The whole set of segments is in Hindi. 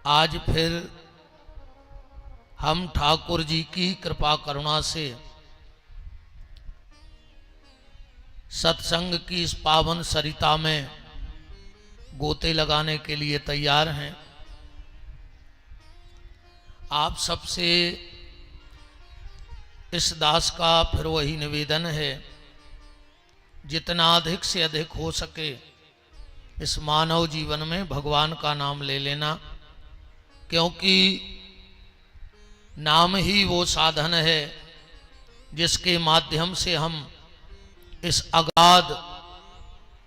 आज फिर हम ठाकुर जी की कृपा करुणा से सत्संग की इस पावन सरिता में गोते लगाने के लिए तैयार हैं। आप सबसे इस दास का फिर वही निवेदन है, जितना अधिक से अधिक हो सके इस मानव जीवन में भगवान का नाम ले लेना, क्योंकि नाम ही वो साधन है जिसके माध्यम से हम इस अगाध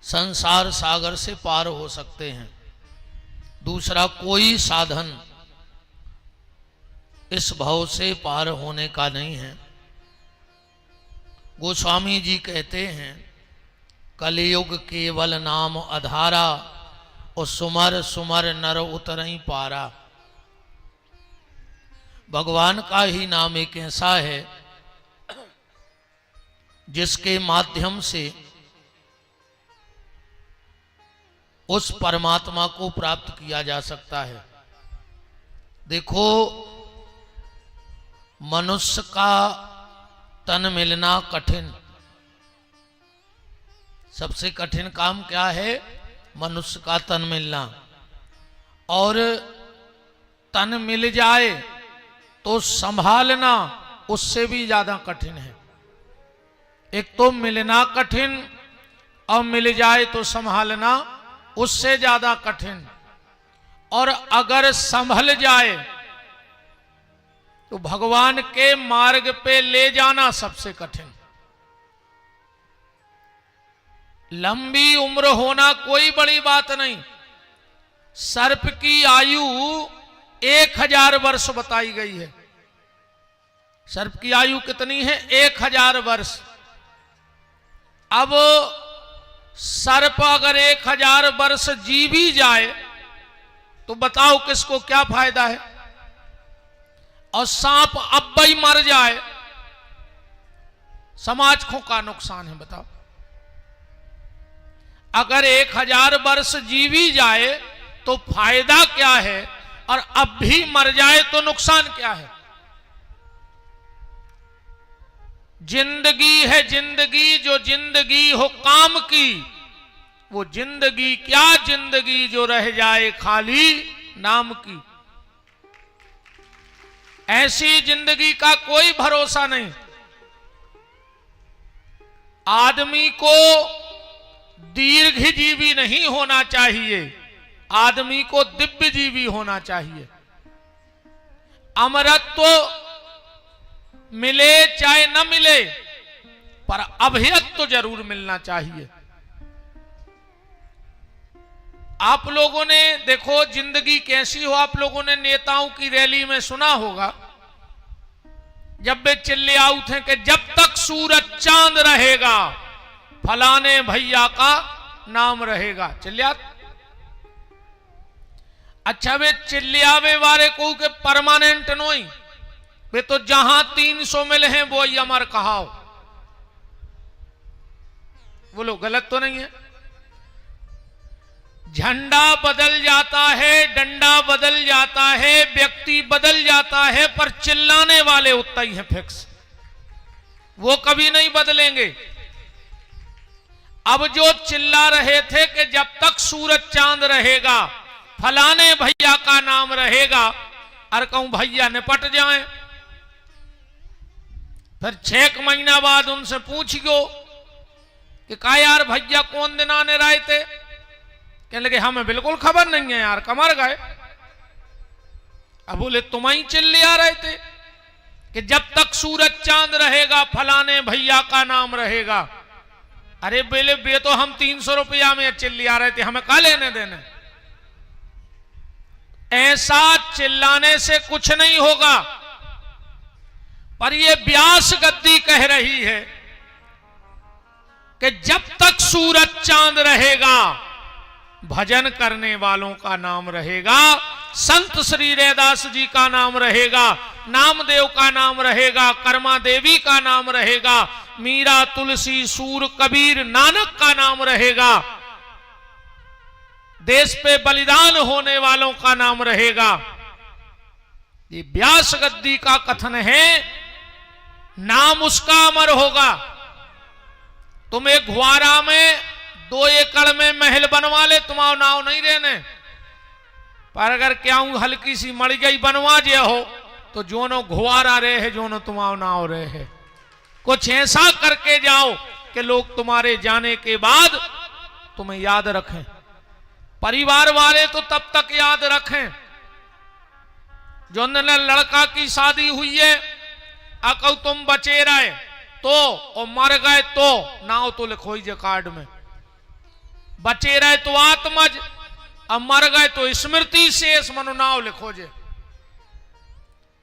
संसार सागर से पार हो सकते हैं। दूसरा कोई साधन इस भव से पार होने का नहीं है। गोस्वामी जी कहते हैं, कलियुग केवल नाम आधारा और सुमर सुमर नर उतरई पारा। भगवान का ही नाम एक ऐसा है जिसके माध्यम से उस परमात्मा को प्राप्त किया जा सकता है। देखो, मनुष्य का तन मिलना कठिन, सबसे कठिन काम क्या है? मनुष्य का तन मिलना। और तन मिल जाए तो संभालना उससे भी ज्यादा कठिन है। एक तो मिलना कठिन और मिल जाए तो संभालना उससे ज्यादा कठिन, और अगर संभल जाए तो भगवान के मार्ग पे ले जाना सबसे कठिन। लंबी उम्र होना कोई बड़ी बात नहीं। सर्प की आयु 1000 वर्ष बताई गई है। सर्प की आयु कितनी है? 1000 वर्ष। अब सर्प अगर 1000 वर्ष जी भी जाए तो बताओ किसको क्या फायदा है? और सांप अब ही मर जाए, समाज को का नुकसान है? बताओ। अगर 1000 वर्ष जी भी जाए तो फायदा क्या है, और अब भी मर जाए तो नुकसान क्या है? जिंदगी है जिंदगी, जो जिंदगी हो काम की, वो जिंदगी क्या जिंदगी जो रह जाए खाली नाम की। ऐसी जिंदगी का कोई भरोसा नहीं। आदमी को दीर्घजीवी नहीं होना चाहिए, आदमी को दिव्यजीवी होना चाहिए। अमरत्व मिले चाहे न मिले, पर अभयत्व तो जरूर मिलना चाहिए। आप लोगों ने देखो जिंदगी कैसी हो, आप लोगों ने नेताओं की रैली में सुना होगा, जब वे चिल्ले आउट हैं कि जब तक सूरज चांद रहेगा फलाने भैया का नाम रहेगा। चिल्लिया, अच्छा वे चिल्लियावे वाले को के परमानेंट नोई, वे तो जहां 300 मिले हैं वो ही अमर कहाओ। बोलो गलत तो नहीं है? झंडा बदल जाता है, डंडा बदल जाता है, व्यक्ति बदल जाता है, पर चिल्लाने वाले उतना ही है फिक्स, वो कभी नहीं बदलेंगे। अब जो चिल्ला रहे थे कि जब तक सूरज चांद रहेगा फलाने भैया का नाम रहेगा, और कहूं भैया निपट जाएं, फिर 6 महीना बाद उनसे पूछियो कि का यार भैया कौन दिन आने रहे थे? कहने लगे हमें बिल्कुल खबर नहीं है यार, कमर गए। अब बोले तुम ही चिल्ले आ रहे थे कि जब तक सूरज चांद रहेगा फलाने भैया का नाम रहेगा। अरे बेले बे तो हम 300 रुपया में चिल्ले आ रहे थे, हमें का लेने देने? ऐसा चिल्लाने से कुछ नहीं होगा। पर ये व्यास गद्दी कह रही है कि जब तक सूरज चांद रहेगा भजन करने वालों का नाम रहेगा, संत श्री रैदास जी का नाम रहेगा, नामदेव का नाम रहेगा, कर्मा देवी का नाम रहेगा, मीरा तुलसी सूर कबीर नानक का नाम रहेगा। देश पे बलिदान होने वालों का नाम रहेगा। ये व्यास गद्दी का कथन है, नाम उसका अमर होगा। तुम एक घुआरा में 2 एकड़ में महल बनवा ले, तुम्हारा नाव नहीं रहने, पर अगर क्या हल्की सी मर गई बनवा जे हो तो जोनो घुआरा रहे, जोनो तुम्हारा नाव रहे। कुछ ऐसा करके जाओ कि लोग तुम्हारे जाने के बाद तुम्हें याद रखें। परिवार वाले तो तब तक याद रखें जो लड़का की शादी हुई है, अकल तुम बचे रहे तो और मर गए तो नाव तो लिखो ही कार्ड में। बचे रहे तो आत्मज, अब मर गए तो स्मृति शेष मनो नाव लिखो जे।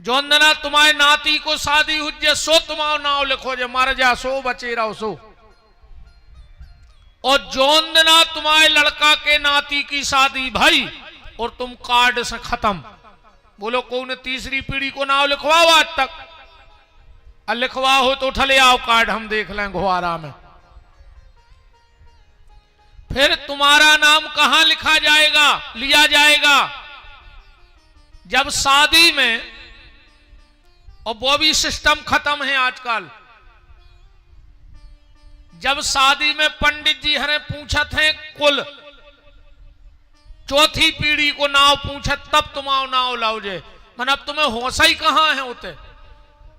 जो तुम्हारे नाती को शादी हुई सो तुम्हारा नाव लिखो जे, मर जा सो बचे रहो सो। और जोंदना तुम्हारे लड़का के नाती की शादी भाई और तुम कार्ड से खत्म। बोलो कौन तीसरी पीढ़ी को नाव लिखवाओ आज तक? लिखवा हो तो उठले आओ कार्ड, हम देख लें घुआरा में। फिर तुम्हारा नाम कहां लिखा जाएगा, लिया जाएगा? जब शादी में, और वो भी सिस्टम खत्म है आजकल, जब शादी में पंडित जी हरे पूछत हैं कुल, चौथी पीढ़ी को नाव पूछत, तब तुम्हारा नाव लाओ जे। मन अब तुम्हें होश ही कहां है होते?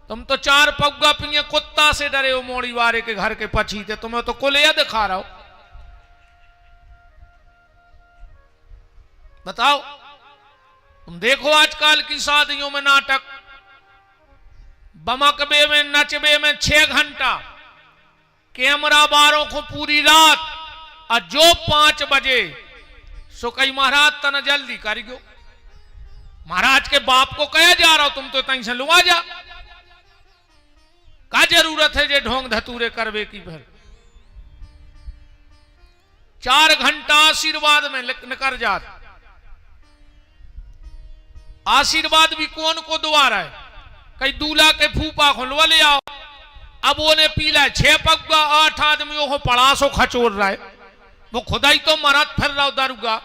तुम तो 4 पग्गा पिए कुत्ता से डरे हो, मोड़ी वारे के घर के पछी थे, तुम्हें तो कुल यह दिखा रहा हो। बताओ, तुम देखो आजकल की शादियों में नाटक, बमकबे में नचबे में 6 घंटा, कैमरा बारों को पूरी रात, और जो 5 बजे सो कई महाराज तना जल्दी करियो। महाराज के बाप को कहा जा रहा हो तुम तो तहीं से लुआ जा, का जरूरत है जे ढोंग धतूरे करवे की। भर 4 घंटा आशीर्वाद में निकर जात। आशीर्वाद भी कौन को द्वारा है? कई दूल्हा के फूफा खुलवा ले आओ, अब वो ने पीला 6 पग्गा, 8 आदमियों को पड़ासो खचोर रहा है, वो खुदा ही तो मरत फिर रहा दारूगा,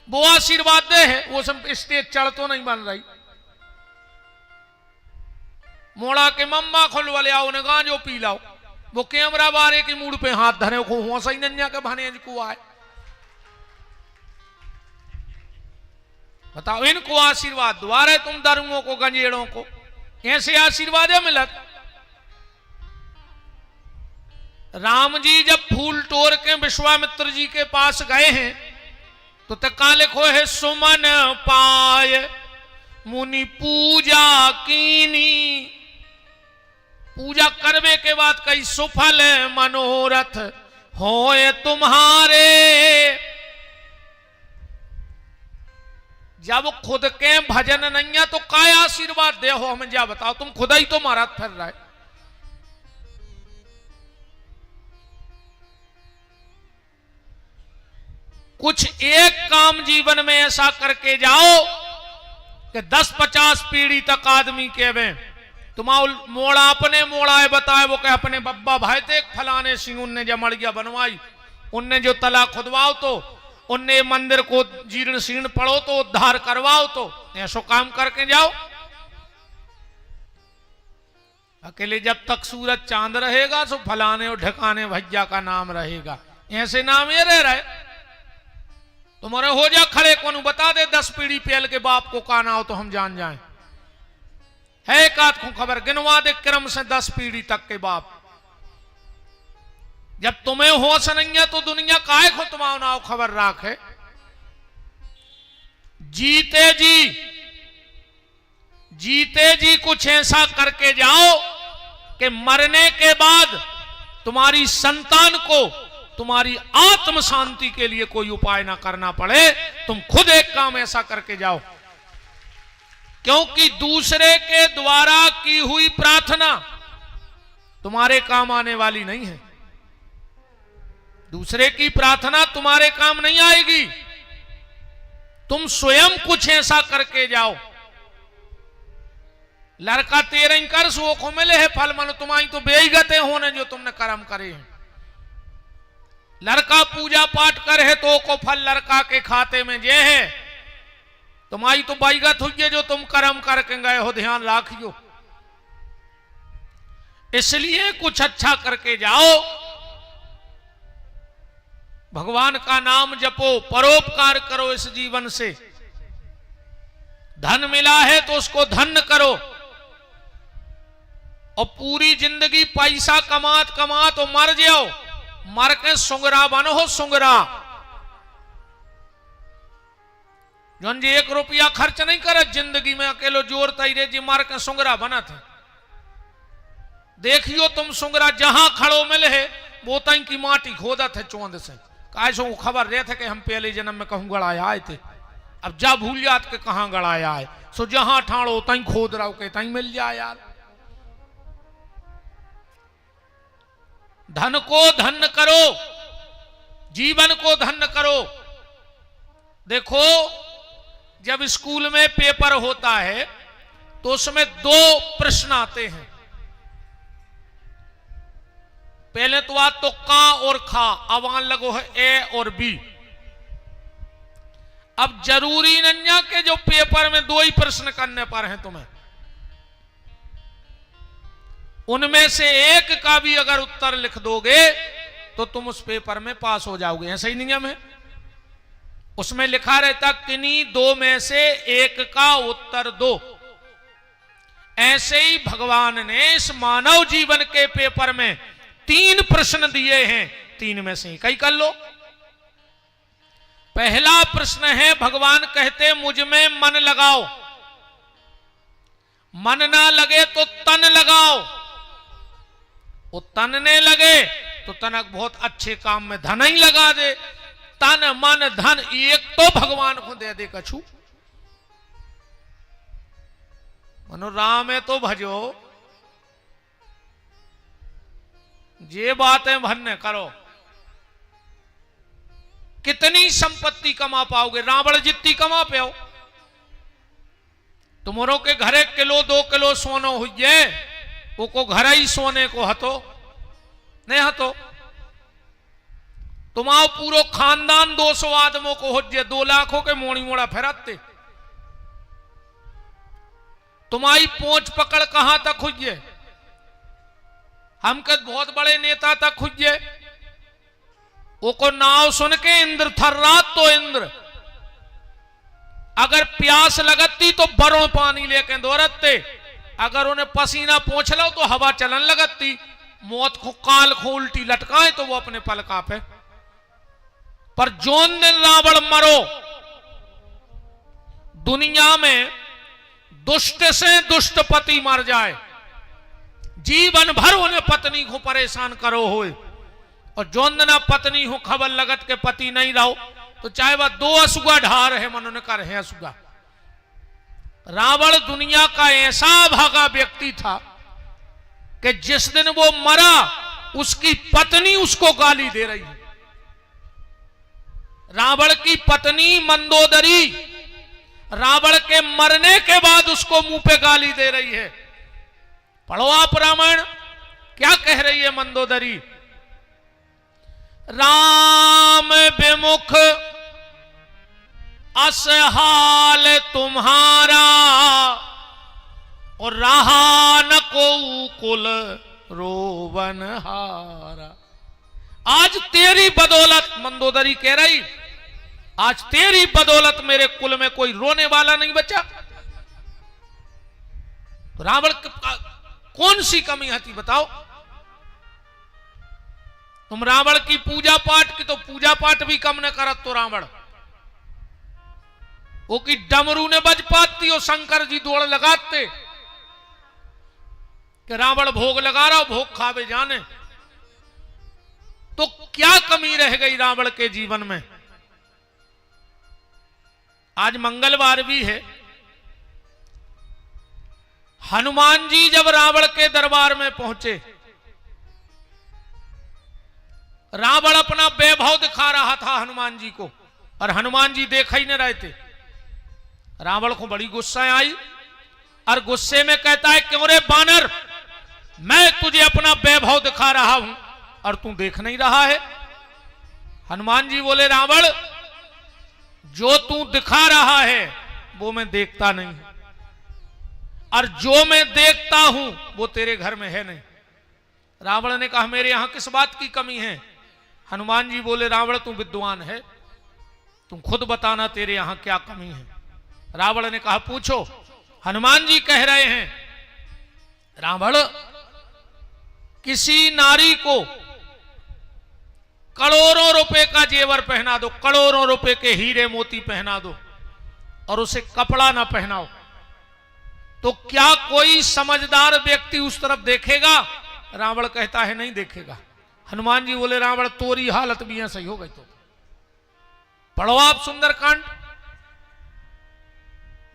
वो आशीर्वाद दे है, वो सब स्टेज चढ़ तो नहीं बन रही। मोड़ा के मम्मा खुलवा ले आओ, ने गांजो पी लाओ, वो कैमरा बारे की मूड पे हाथ धरे को होश ही नन्या के भाने को आए। बताओ, इनको आशीर्वाद द्वारे तुम दारुओं को गंजेड़ों को ऐसे आशीर्वाद है मिलत। राम जी जब फूल तोड़ के विश्वामित्र जी के पास गए हैं तो तका लिखो है, सुमन पाय मुनि पूजा कीनी। पूजा करवे के बाद कई सुफल मनोरथ होए तुम्हारे। जब खुद के भजन नहीं है तो काय आशीर्वाद दे हो हमें? जा बताओ, तुम खुदा ही तो मारा फिर रहा है। कुछ एक काम जीवन में ऐसा करके जाओ कि 10-50 पीढ़ी तक आदमी कहवे तुम्हारा मोड़ा अपने मोड़ा है बताए, वो कहे अपने बब्बा भाई थे फलाने सिंह, उनने जब मड़िया बनवाई, उनने जो तला खुदवाओ तो, उनने मंदिर को जीर्ण शीर्ण पढ़ो तो, उद्धार करवाओ तो, ऐसो काम करके जाओ। अकेले जब तक सूरज चांद रहेगा तो फलाने और ढकाने भैया का नाम रहेगा, ऐसे नाम ये रह रहे। तुम्हारे हो जा खड़े, कौन बता दे 10 पीढ़ी पहल के बाप को काना हो तो हम जान जाएं। है एक आध को खबर गिनवा दे क्रम से 10 पीढ़ी तक के बाप। जब तुम्हें होश नहीं है तो दुनिया काहे को तुम्हारा नाव खबर राखे। जीते जी कुछ ऐसा करके जाओ कि मरने के बाद तुम्हारी संतान को तुम्हारी आत्म शांति के लिए कोई उपाय ना करना पड़े। तुम खुद एक काम ऐसा करके जाओ, क्योंकि दूसरे के द्वारा की हुई प्रार्थना तुम्हारे काम आने वाली नहीं है। दूसरे की प्रार्थना तुम्हारे काम नहीं आएगी। तुम स्वयं कुछ ऐसा करके जाओ। लड़का तेरे कर सो को मिले है फल, मन तुम्हारी तो बेईगते होने जो तुमने कर्म करे हैं। लड़का पूजा पाठ करे तो को फल लड़का के खाते में जे है। तुम्हारी तो बाईगत हुई जो तुम कर्म करके गए हो, ध्यान राखियो। इसलिए कुछ अच्छा करके जाओ, भगवान का नाम जपो, परोपकार करो इस जीवन से। धन मिला है तो उसको धन्य करो, और पूरी जिंदगी पैसा कमात कमात तो मर जाओ, मर के सुंगरा बनो, सुंगरा जोन जी 1 रुपया खर्च नहीं करे जिंदगी में, अकेलो जोर तैरे जी मार के सुंगरा बना थे। देखियो तुम सुंगरा जहां खड़ो मिले है वो तई की माटी खोदा थे चौंद से, कायसों को खबर रहे थे कि हम पहले जन्म में कहूं गड़ाया आए थे, अब जा भूल जात के कहां गड़ाया है। सो जहां ठाड़ो तई खोद रहो के तई मिल जाए यार। धन को धन्य करो, जीवन को धन्य करो। देखो जब स्कूल में पेपर होता है तो उसमें 2 प्रश्न आते हैं। पहले तो आ तो का और खा, अब आन लगो है ए और बी। अब जरूरी नहीं के जो पेपर में 2 ही प्रश्न करने पर हैं तुम्हें, उनमें से एक का भी अगर उत्तर लिख दोगे तो तुम उस पेपर में पास हो जाओगे। ऐसा ही नियम है। उसमें लिखा रहता किन्हीं 2 में से एक का उत्तर दो। ऐसे ही भगवान ने इस मानव जीवन के पेपर में 3 प्रश्न दिए हैं, 3 में से कई कर लो। पहला प्रश्न है, भगवान कहते मुझ में मन लगाओ, मन ना लगे तो तन लगाओ, वो तन ने लगे तो तनक बहुत अच्छे काम में धन ही लगा दे। तन मन धन एक तो भगवान को दे दे कछु, मनो राम है तो भजो, ये बातें भन्ने करो। कितनी संपत्ति कमा पाओगे? रावण जितनी कमा पाओ। तुम्हारों के घरे 1 किलो 2 किलो सोनो हुई है, वो को घर ही सोने को हतो नहीं हतो। तुम्हारो पूरो खानदान 200 आदमों को हो जाए, 2 लाखों के मोड़ी मोड़ा फेराते। तुम्हारी पहुंच पकड़ कहां तक हुई है? हम के बहुत बड़े नेता तक हुई है। वो को नाव सुन के इंद्र थर्रात तो इंद्र, अगर प्यास लगती तो बरों पानी लेके दौड़ते, अगर उन्हें पसीना पोंछ लो तो हवा चलन लगती, मौत को काल को उल्टी लटकाए तो वो अपने पल कांपे। पर जोन दिन रावण मरो, दुनिया में दुष्ट से दुष्ट पति मर जाए, जीवन भर उन्हें पत्नी को परेशान करो होए, और जोन दिन पत्नी हो खबर लगत के पति नहीं रहो तो चाहे वह 2 असुगा ढार है मन ने कर है असुगा। रावण दुनिया का ऐसा भागा व्यक्ति था कि जिस दिन वो मरा उसकी पत्नी उसको गाली दे रही है। रावण की पत्नी मंदोदरी रावण के मरने के बाद उसको मुंह पे गाली दे रही है। पढ़ो आप रामायण, क्या कह रही है मंदोदरी? राम विमुख असहाल तुम्हारा, और रहा न को कुल रोवन हारा। आज तेरी बदौलत, मंदोदरी कह रही, आज तेरी बदौलत मेरे कुल में कोई रोने वाला नहीं बचा। तो रावण कौन सी कमी थी बताओ? तुम रावण की पूजा पाठ की तो पूजा पाठ भी कम न करत तो रावण वो की डमरू ने बज पाती और शंकर जी दौड़ लगाते कि रावण भोग लगा रहा, भोग खावे जाने। तो क्या कमी रह गई रावण के जीवन में? आज मंगलवार भी है। हनुमान जी जब रावण के दरबार में पहुंचे, रावण अपना वैभव दिखा रहा था हनुमान जी को, और हनुमान जी देख ही नहीं रहे थे। रावण को बड़ी गुस्सा आई और गुस्से में कहता है, क्यों रे बानर, मैं तुझे अपना वैभव दिखा रहा हूं और तू देख नहीं रहा है? हनुमान जी बोले रावण, जो तू दिखा रहा है वो मैं देखता नहीं, और जो मैं देखता हूं वो तेरे घर में है नहीं। रावण ने कहा मेरे यहां किस बात की कमी है? हनुमान जी बोले रावण तू विद्वान है, तुम खुद बताना तेरे यहां क्या कमी है। रावण ने कहा पूछो। हनुमान जी कह रहे हैं रावण, किसी नारी को करोड़ों रुपए का जेवर पहना दो, करोड़ों रुपए के हीरे मोती पहना दो, और उसे कपड़ा ना पहनाओ, तो क्या कोई समझदार व्यक्ति उस तरफ देखेगा? रावण कहता है नहीं देखेगा। हनुमान जी बोले रावण तोरी हालत भी यहां सही हो गई। तो पढ़ो आप सुंदरकांड।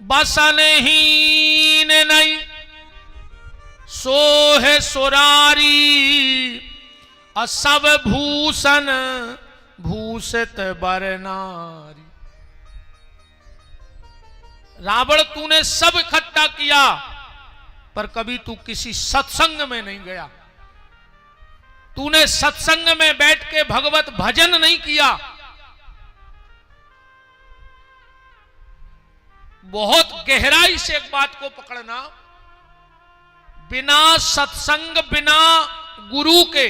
बसनहीन नहीं सोहे सुरारी, सब भूषण भूषित बर नारी। रावण तूने सब इकट्ठा किया, पर कभी तू किसी सत्संग में नहीं गया, तूने सत्संग में बैठ के भगवत भजन नहीं किया। बहुत गहराई से एक बात को पकड़ना, बिना सत्संग बिना गुरु के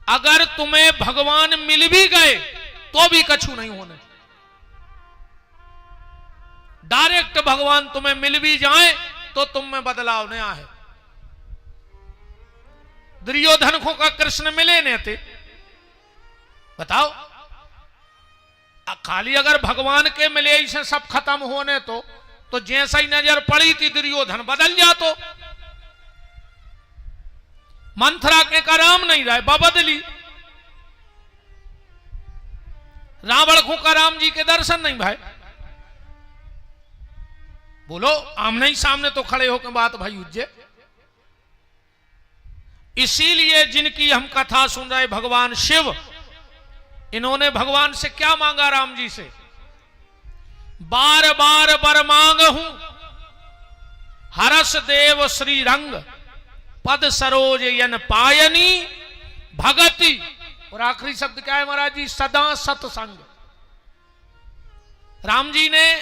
अगर तुम्हें भगवान मिल भी गए तो भी कछु नहीं होने। डायरेक्ट भगवान तुम्हें मिल भी जाए तो तुम में बदलाव नहीं आए। दुर्योधन को का कृष्ण मिले नहीं थे, बताओ। खाली अगर भगवान के मिले इसे सब खत्म होने तो जैसा ही नजर पड़ी थी दुर्योधन बदल जातो। मंथरा के का राम नहीं रहे बदली, रावण को का राम जी के दर्शन नहीं भाई। बोलो आमने ही सामने तो खड़े होकर बात भाई उज्जे। इसीलिए जिनकी हम कथा सुन रहे भगवान शिव, इन्होंने भगवान से क्या मांगा? राम जी से बार बार बर मांग हूं, हरस देव श्री रंग, पद सरोज यन पायनी भगति। और आखिरी शब्द क्या है महाराज जी? सदा सत्संग। राम जी ने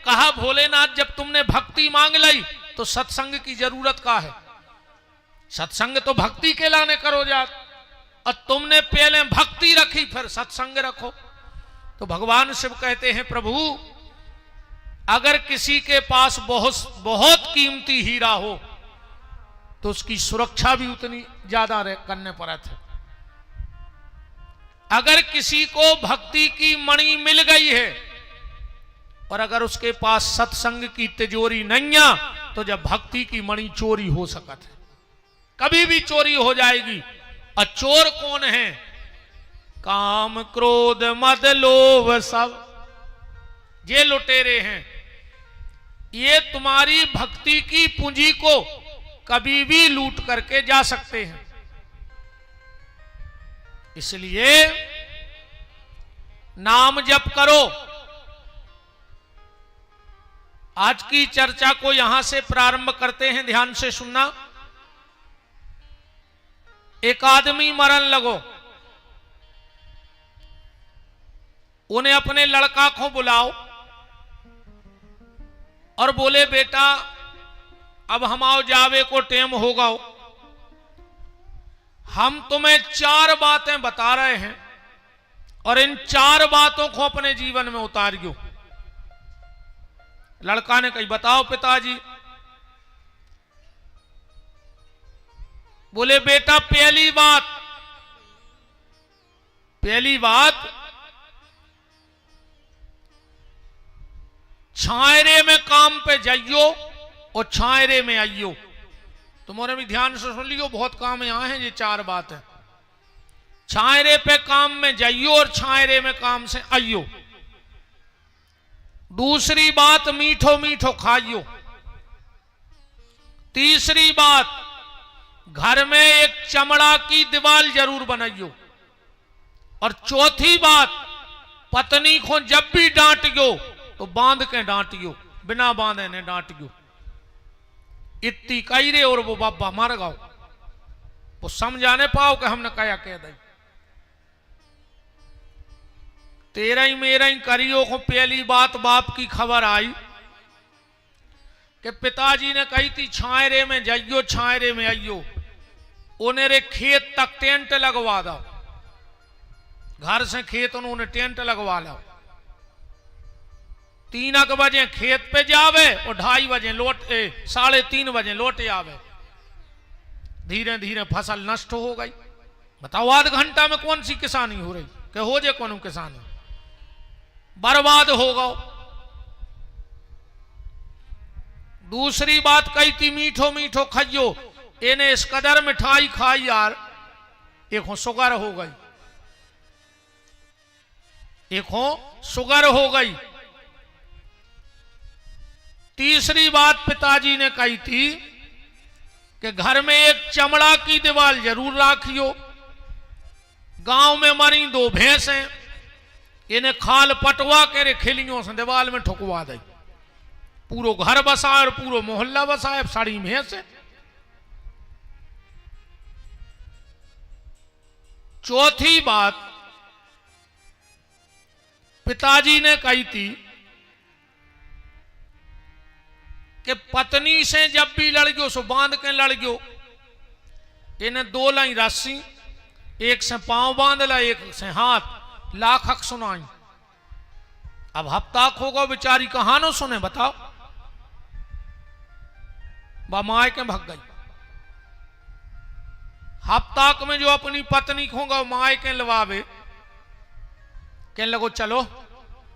कहा भोलेनाथ जब तुमने भक्ति मांग ली तो सत्संग की जरूरत का है? सत्संग तो भक्ति के लाने करो जात, और तुमने पहले भक्ति रखी फिर सत्संग रखो। तो भगवान शिव कहते हैं प्रभु अगर किसी के पास बहुत बहुत कीमती हीरा हो तो उसकी सुरक्षा भी उतनी ज्यादा करने पड़त है। अगर किसी को भक्ति की मणि मिल गई है और अगर उसके पास सत्संग की तिजोरी नहीं है तो जब भक्ति की मणि चोरी हो सकत है, कभी भी चोरी हो जाएगी। और चोर कौन है? काम क्रोध मद लोभ सब ये लुटेरे हैं। ये तुम्हारी भक्ति की पूंजी को कभी भी लूट करके जा सकते हैं। इसलिए नाम जप करो। आज की चर्चा को यहां से प्रारंभ करते हैं, ध्यान से सुनना। एक आदमी मरण लगो, उन्हें अपने लड़का को बुलाओ और बोले बेटा अब हम आओ जावे को टेम होगा, हम तुम्हें 4 बातें बता रहे हैं और इन 4 बातों को अपने जीवन में उतारियो। लड़का ने कही बताओ पिताजी। बोले बेटा पहली बात छायरे में काम पे जाइयो और छायरे में आइयो। तुम्हारे भी ध्यान से सुन लियो, बहुत काम यहां है। ये 4 बात है। छायरे पे काम में जाइयो और छायरे में काम से आइयो। दूसरी बात मीठो मीठो खाइयो। तीसरी बात घर में एक चमड़ा की दीवार जरूर बनाइयो। और चौथी बात पत्नी को जब भी डांटियो तो बांध के डांटियो, बिना बांधे ने डांटियो। इतनी कही रे और वो बाबा मर गओ, वो समझाने पाओ कि हमने क्या कह दी। तेरा ही मेरा ही करियो को पहली बात बाप की खबर आई कि पिताजी ने कही थी छायरे में जाइयो छायरे में आइयो, उन्हें रे खेत तक टेंट लगवा दो। घर से खेत उन्होंने टेंट लगवा लो। 3 बजे खेत पे जावे और 2:30 बजे लौट 3:30 बजे लौटे आवे। धीरे धीरे फसल नष्ट हो गई। बताओ आध घंटा में कौन सी किसानी हो रही कि हो जे कौन किसानी, बर्बाद हो गो। दूसरी बात कही थी मीठो मीठो खाइयो, इन्हें इस कदर मिठाई खाई यार एक शुगर हो गई, एक शुगर हो गई। तीसरी बात पिताजी ने कही थी कि घर में एक चमड़ा की दीवार जरूर राखियो। गांव में मरी 2 भैंसें, इन्हें खाल पटवा के खिलियों से दीवार में ठुकवा दे। पूरो घर बसाए और पूरो मोहल्ला बसाए, साड़ी भैंसें। चौथी बात पिताजी ने कही थी कि पत्नी से जब भी लड़ गयो सो बांध के लड़ गयो। इन्हें 2 लाई रस्सी, एक से पांव बांध ला एक से हाथ, लाखक सुनाई। अब हफ्ता होगा बेचारी कहां न सुने बताओ। माए के भग गई। हफ्ताक में जो अपनी पत्नी होगा माए के लवावे, कहने लगो चलो,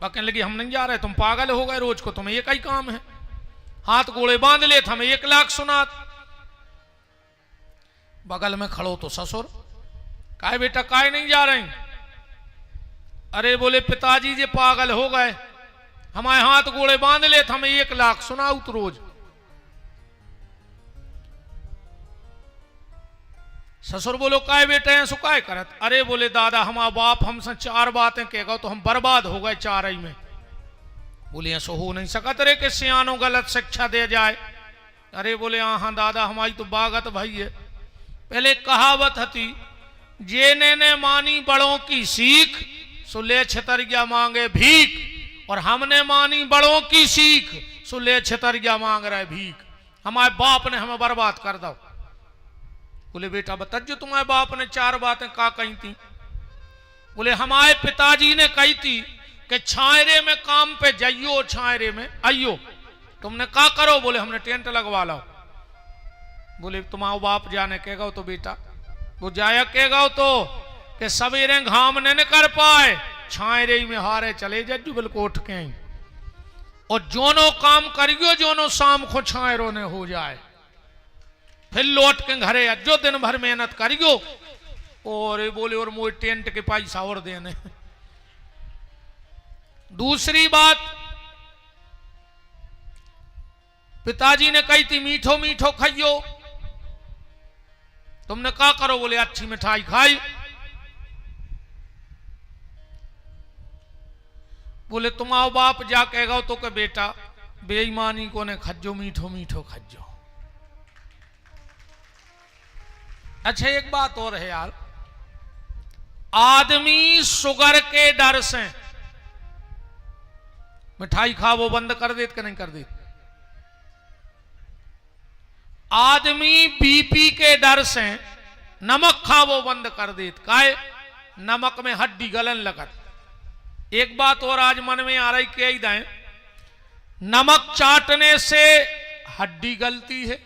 कहने लगी हम नहीं जा रहे, तुम पागल हो गए, रोज को तुम्हें एक ही काम है, हाथ गोले बांध ले, हमें 1 लाख सुनात। बगल में खड़ो तो ससुर, काय बेटा काय नहीं जा रहे? अरे बोले पिताजी जे पागल हो गए, हमारे हाथ गोले बांध ले, हमें 1 लाख सुनाऊ तो रोज। ससुर बोलो काय बेटे हैं सुकाय करत? अरे बोले दादा हमारा बाप हमसे 4 बातें कहेगा तो हम बर्बाद हो गए 4 ही में। बोले ऐसा हो नहीं सकत रे कि सियानो गलत शिक्षा दे जाए। अरे बोले हाँ दादा हमारी तो बागत भाई है। पहले कहावत थी, जेने ने मानी बड़ों की सीख सो ले छतरिया मांगे भीख, और हमने मानी बड़ों की सीख सो ले छतरिया मांग रहे भीख। हमारे बाप ने हमें बर्बाद कर दो। बोले बेटा बता जो तुम्हारे बाप ने 4 बातें का कही थी? बोले हमारे पिताजी ने कही थी कि छायरे में काम पे जाइयो छायरे में आइयो। तुमने का करो? बोले हमने टेंट लगवा लो। बोले तुम्हारा बाप जाने कहेगा तो बेटा वो जाया कहेगा तो कि सवेरे घाम न कर पाए, छायरे में हारे चले जज्जू बिल्कुल उठ के। और जोनो काम करियो जोनो शाम को छायरों ने हो जाए, फिर लौट के घरे जो दिन भर मेहनत करियो। और बोले और मोए टेंट के पैसा और देने। दूसरी बात पिताजी ने कही थी मीठो मीठो खाइयो। तुमने क्या करो? बोले अच्छी मिठाई खाई। बोले तुम्हारा बाप जा कहेगा तो के बेटा बेईमानी को ने खज्जो मीठो मीठो खज्जो। अच्छा एक बात और है यार, आदमी शुगर के डर से मिठाई खा वो बंद कर देत कि नहीं कर देत? आदमी बीपी के डर से नमक खा वो बंद कर देत। काहे? नमक में हड्डी गलन लगत। एक बात और आज मन में आ रही कह दें, नमक चाटने से हड्डी गलती है,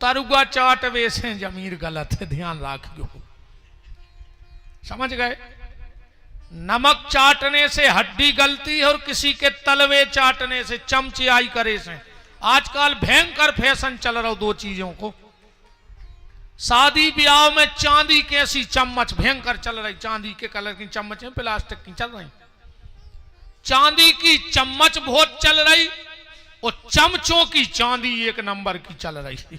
तरुआ चाटवे से जमीर गलत है। ध्यान रखियो, समझ गए? नमक चाटने से हड्डी गलती है और किसी के तलवे चाटने से, चमचियाई करे से। आजकल भयंकर फैशन चल रहा 2 चीजों को। शादी ब्याह में चांदी की ऐसी चम्मच भयंकर चल रही, चांदी के कलर की चम्मच है, प्लास्टिक की चल रही। चांदी की चम्मच बहुत चल रही और चमचों की चांदी 1 नंबर की चल रही।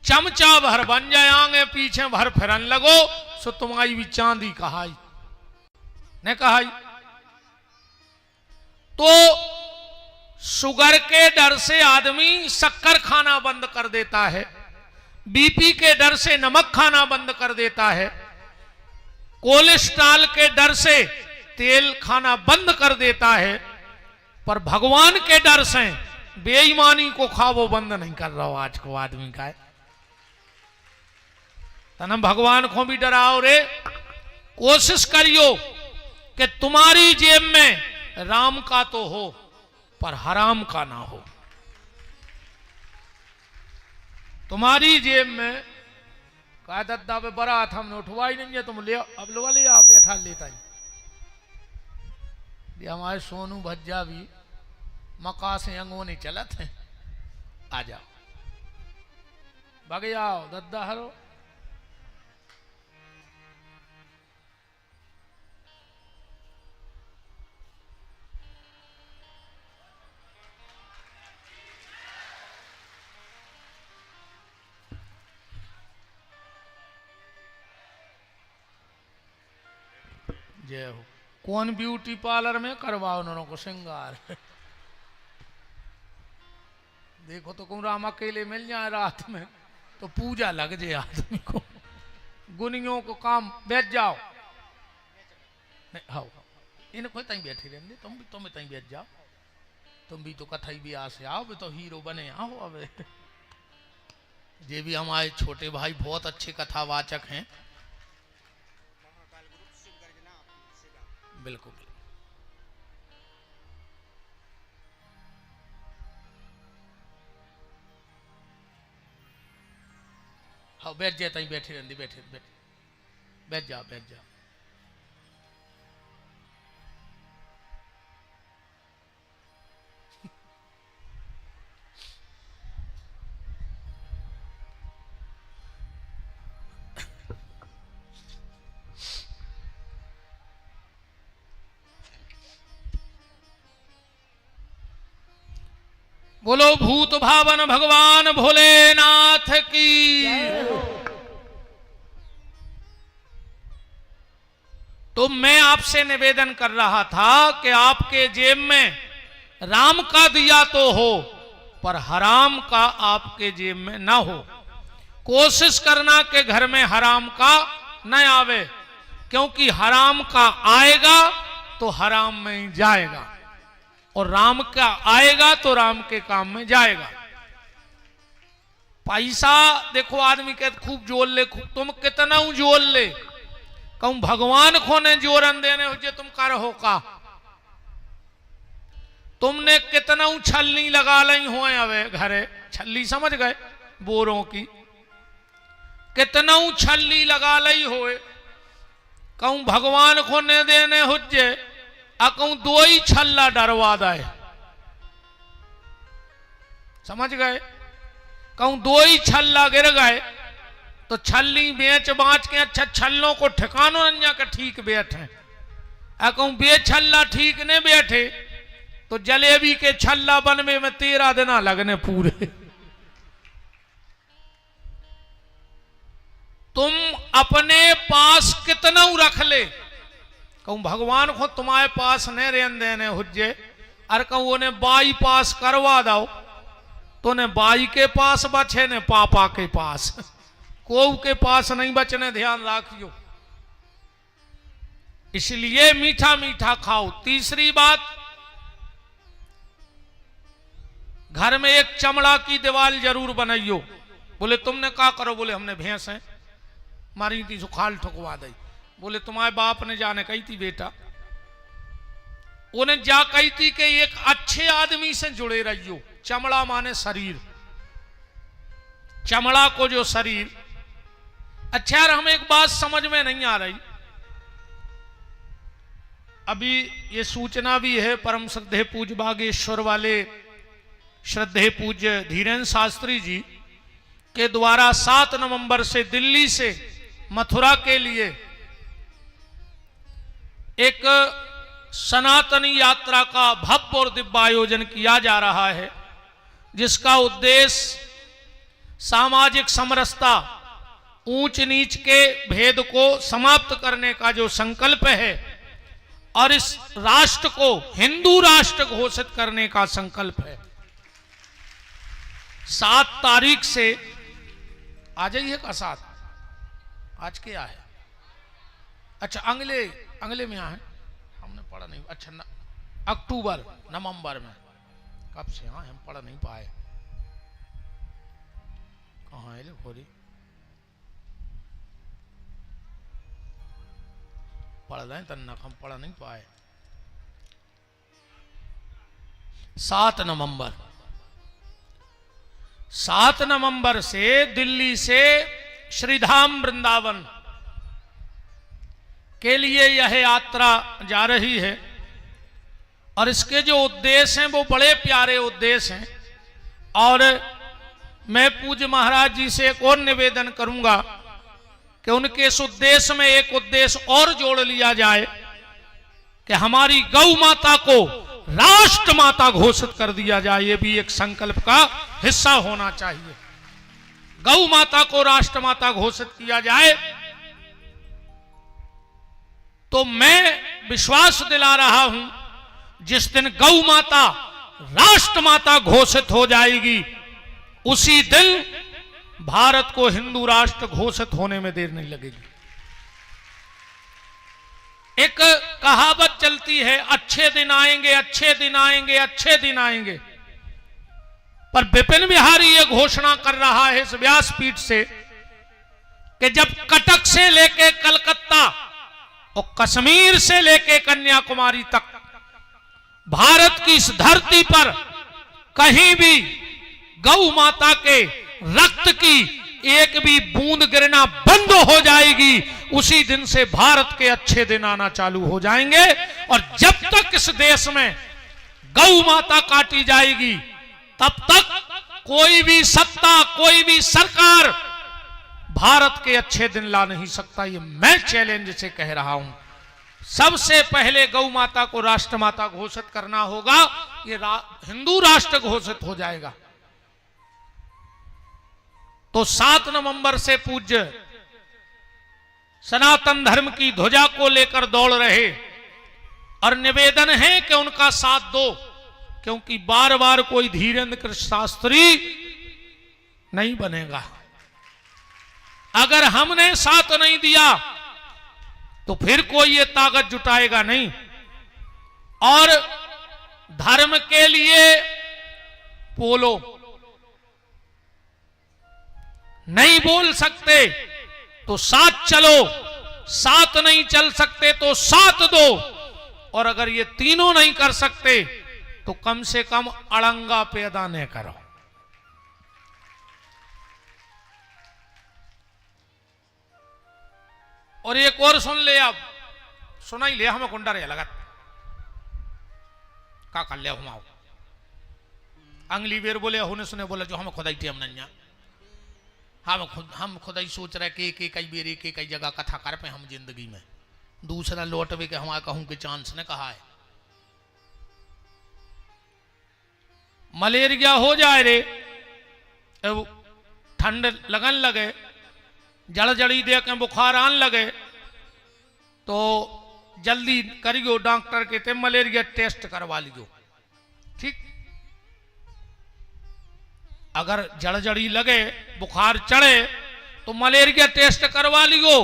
चमचा भर बन जाए आगे पीछे भर फिरन लगो सो तुम्हारी भी चांदी कहाई ने कहाई। तो शुगर के डर से आदमी शक्कर खाना बंद कर देता है, बीपी के डर से नमक खाना बंद कर देता है, कोलेस्ट्रॉल के डर से तेल खाना बंद कर देता है, पर भगवान के डर से बेईमानी को खावो बंद नहीं कर रहा हो आज को आदमी का है। तना भगवान को भी डराओ रे। कोशिश करियो कि तुम्हारी जेब में राम का तो हो पर हराम का ना हो। तुम्हारी जेब में कहा दद्दा पे बड़ा था, हमने उठवा ही नहीं है, तुम ले अब लो ले आओ, बैठा लेता ही। हमारे सोनू भज्जा भी मका से अंगों नहीं चलत है, आ जाओ भागे आओ दद्दा हरो। जय हो। कौन ब्यूटी पार्लर में करवाओ उन्होंने को श्रृंगार। देखो तो कौन राम अकेले मिल जाए रात में तो पूजा लग जाए आदमी को। गुनियों को काम बैठ जाओ, आओ इनको तई बैठे रहने, तुम भी तई बैठ जाओ, तुम भी तो कथई भी आ से आओ, भी तो हीरो बने आओ। अब ये भी हमारे छोटे भाई बहुत अच्छे कथावाचक हैं। बिल्कुल हाँ बैठ जाता ही, बैठे रहती, बैठे बैठ जाओ बैठ जाओ। बोलो भूत भावन भगवान भोलेनाथ की। तो मैं आपसे निवेदन कर रहा था कि आपके जेब में राम का दिया तो हो पर हराम का आपके जेब में ना हो। कोशिश करना कि घर में हराम का न आवे, क्योंकि हराम का आएगा तो हराम में ही जाएगा और राम का आएगा तो राम के काम में जाएगा। पैसा देखो आदमी कहते खूब जोड़ ले, तुम कितना जोड़ ले, कहूं भगवान को ने जोरन देने हो जे तुम कर हो का। तुमने कितना छलनी लगा ली हो अवे घरे, छल्ली समझ गए बोरों की, कितना छल्ली लगा ली हो, कहूं भगवान को ने देने हो जे कहूं दो ही छल्ला डरवा दे, समझ गए, कहूं दो ही छल्ला गिर गए तो छल्ली बेच बाँच के अच्छा छल्लों को ठिकानो अन्या के ठीक बैठे, कहूं बेछल्ला ठीक ने बैठे तो जलेबी के छल्ला बनने में 13 दिन लगने पूरे। तुम अपने पास कितना रख ले, कहूं भगवान को तुम्हारे पास न रहने देने हुज्जे, अरे कहूं उन्हें बाई पास करवा दो तो ने बाई के पास बचे ने पापा के पास, को के पास नहीं बचने, ध्यान रखियो। इसलिए मीठा मीठा खाओ। तीसरी बात, घर में एक चमड़ा की दीवार जरूर बनाइयो। बोले तुमने क्या करो, बोले हमने भैंस है मारी थी सुखाल ठुकवा दी। बोले तुम्हारे बाप ने जाने कही थी बेटा, उन्हें जा कही थी कि एक अच्छे आदमी से जुड़े रहियो। चमड़ा माने शरीर, चमड़ा को जो शरीर। अच्छा यार हमें एक बात समझ में नहीं आ रही, अभी ये सूचना भी है परम श्रद्धेय पूज्य बागेश्वर वाले श्रद्धेय पूज्य धीरेन्द्र शास्त्री जी के द्वारा 7 नवंबर से दिल्ली से मथुरा के लिए एक सनातनी यात्रा का भव्य और दिव्य आयोजन किया जा रहा है, जिसका उद्देश्य सामाजिक समरसता, ऊंच नीच के भेद को समाप्त करने का जो संकल्प है और इस राष्ट्र को हिंदू राष्ट्र घोषित करने का संकल्प है। 7 तारीख से आ जाइए का 7, आज क्या है अच्छा अगले अगले में यहाँ है, हमने पढ़ा नहीं। अच्छा अक्टूबर नवंबर में, कब से? हाँ हम पढ़ नहीं पाए। कहाँ है खोरी? पढ़ लें तन्ना, हम पढ़ नहीं पाए। 7 नवंबर, 7 नवंबर से दिल्ली से श्रीधाम वृंदावन के लिए यह यात्रा जा रही है। और इसके जो उद्देश्य हैं वो बड़े प्यारे उद्देश्य हैं। और मैं पूज्य महाराज जी से एक और निवेदन करूंगा कि उनके इस उद्देश्य में एक उद्देश्य और जोड़ लिया जाए कि हमारी गौ माता को राष्ट्र माता घोषित कर दिया जाए। ये भी एक संकल्प का हिस्सा होना चाहिए। गौ माता को राष्ट्र माता घोषित किया जाए। तो मैं विश्वास दिला रहा हूं, जिस दिन गौ माता राष्ट्र माता घोषित हो जाएगी, उसी दिन भारत को हिंदू राष्ट्र घोषित होने में देर नहीं लगेगी। एक कहावत चलती है, अच्छे दिन आएंगे, अच्छे दिन आएंगे, अच्छे दिन आएंगे। पर विपिन बिहारी ये घोषणा कर रहा है इस व्यासपीठ से कि जब कटक से लेके कलकत्ता और कश्मीर से लेके कन्याकुमारी तक भारत की इस धरती पर कहीं भी गौ माता के रक्त की एक भी बूंद गिरना बंद हो जाएगी, उसी दिन से भारत के अच्छे दिन आना चालू हो जाएंगे। और जब तक इस देश में गौ माता काटी जाएगी, तब तक कोई भी सत्ता, कोई भी सरकार भारत के अच्छे दिन ला नहीं सकता। ये मैं चैलेंज से कह रहा हूं। सबसे पहले गौ माता को राष्ट्र माता घोषित करना होगा। ये हिंदू राष्ट्र घोषित हो जाएगा। तो 7 नवंबर से पूज्य सनातन धर्म की ध्वजा को लेकर दौड़ रहे, और निवेदन है कि उनका साथ दो, क्योंकि बार बार कोई धीरेन्द्र कृष्ण शास्त्री नहीं बनेगा। अगर हमने साथ नहीं दिया तो फिर कोई ये ताकत जुटाएगा नहीं। और धर्म के लिए बोलो, नहीं बोल सकते तो साथ चलो, साथ नहीं चल सकते तो साथ दो, और अगर ये तीनों नहीं कर सकते तो कम से कम अड़ंगा पैदा न करो। और एक और सुन ले, अब सुना ही ले, हमें कुंडा रे लगा का कर ले हम अंगली बेर बोले होने सुने बोला जो हमें खुदाई टेम नहीं। हम खुद ही सोच रहे कि कई बेरी के कई जगह कथा कर पे हम जिंदगी में दूसरा लौटवे के हमारा कहूं के चांस ने कहा है। मलेरिया हो जाए रे, ठंड लगन लगे, जड़ जड़ी दे के बुखार आन लगे, तो जल्दी करियो डॉक्टर के ते मलेरिया टेस्ट करवा लियो। ठीक, अगर जड़जड़ी लगे, बुखार चढ़े तो मलेरिया टेस्ट करवा लियो।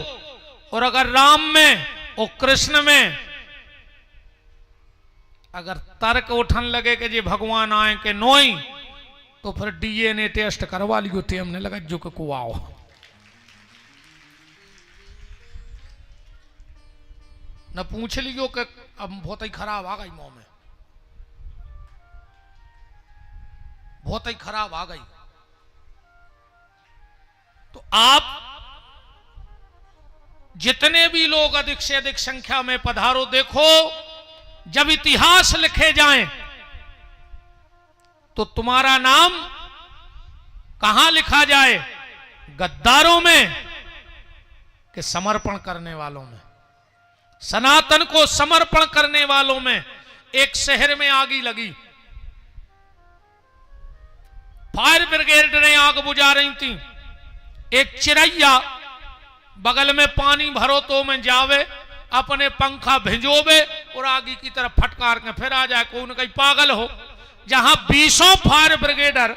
और अगर राम में और कृष्ण में अगर तर्क उठन लगे कि जी भगवान आए के नोई, तो फिर डीएनए टेस्ट करवा लियो। टेम ने लगा जो को आओ। न पूछ लियो कि अब बहुत ही खराब आ गई मुंह में, बहुत ही खराब आ गई। तो आप जितने भी लोग अधिक से अधिक संख्या में पधारो। देखो, जब इतिहास लिखे जाएं तो तुम्हारा नाम कहां लिखा जाए? गद्दारों में कि समर्पण करने वालों में? सनातन को समर्पण करने वालों में। एक शहर में आग लगी, फायर ब्रिगेड ने आग बुझा रही थी। एक चिड़ैया बगल में पानी भरो तो में जावे, अपने पंखा भिजोवे और आगे की तरफ फटकार के फिर आ जाए। कौन कहीं पागल हो? जहां 20 फायर ब्रिगेडर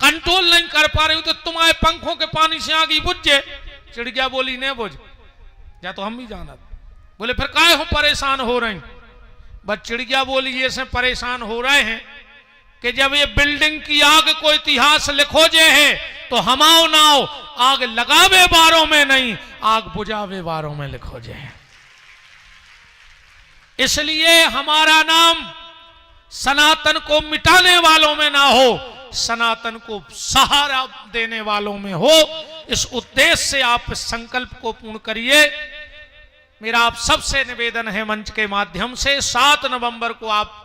कंट्रोल नहीं कर पा रही, तो तुम्हारे पंखों के पानी से आगे बुझ जाए। चिड़िया बोली नहीं बुझ, या तो हम भी जानत। बोले फिर काहे हो परेशान हो रहे हैं? बस चिड़िया बोली ये से परेशान हो रहे हैं कि जब ये बिल्डिंग की आग को इतिहास लिखो जे है तो हमाओ नाओ आग लगावे बारों में नहीं, आग बुझावे बारों में लिखो जे है। इसलिए हमारा नाम सनातन को मिटाने वालों में ना हो, सनातन को सहारा देने वालों में हो। इस उद्देश्य से आप संकल्प को पूर्ण करिए। मेरा आप सबसे निवेदन है मंच के माध्यम से 7 नवंबर को आप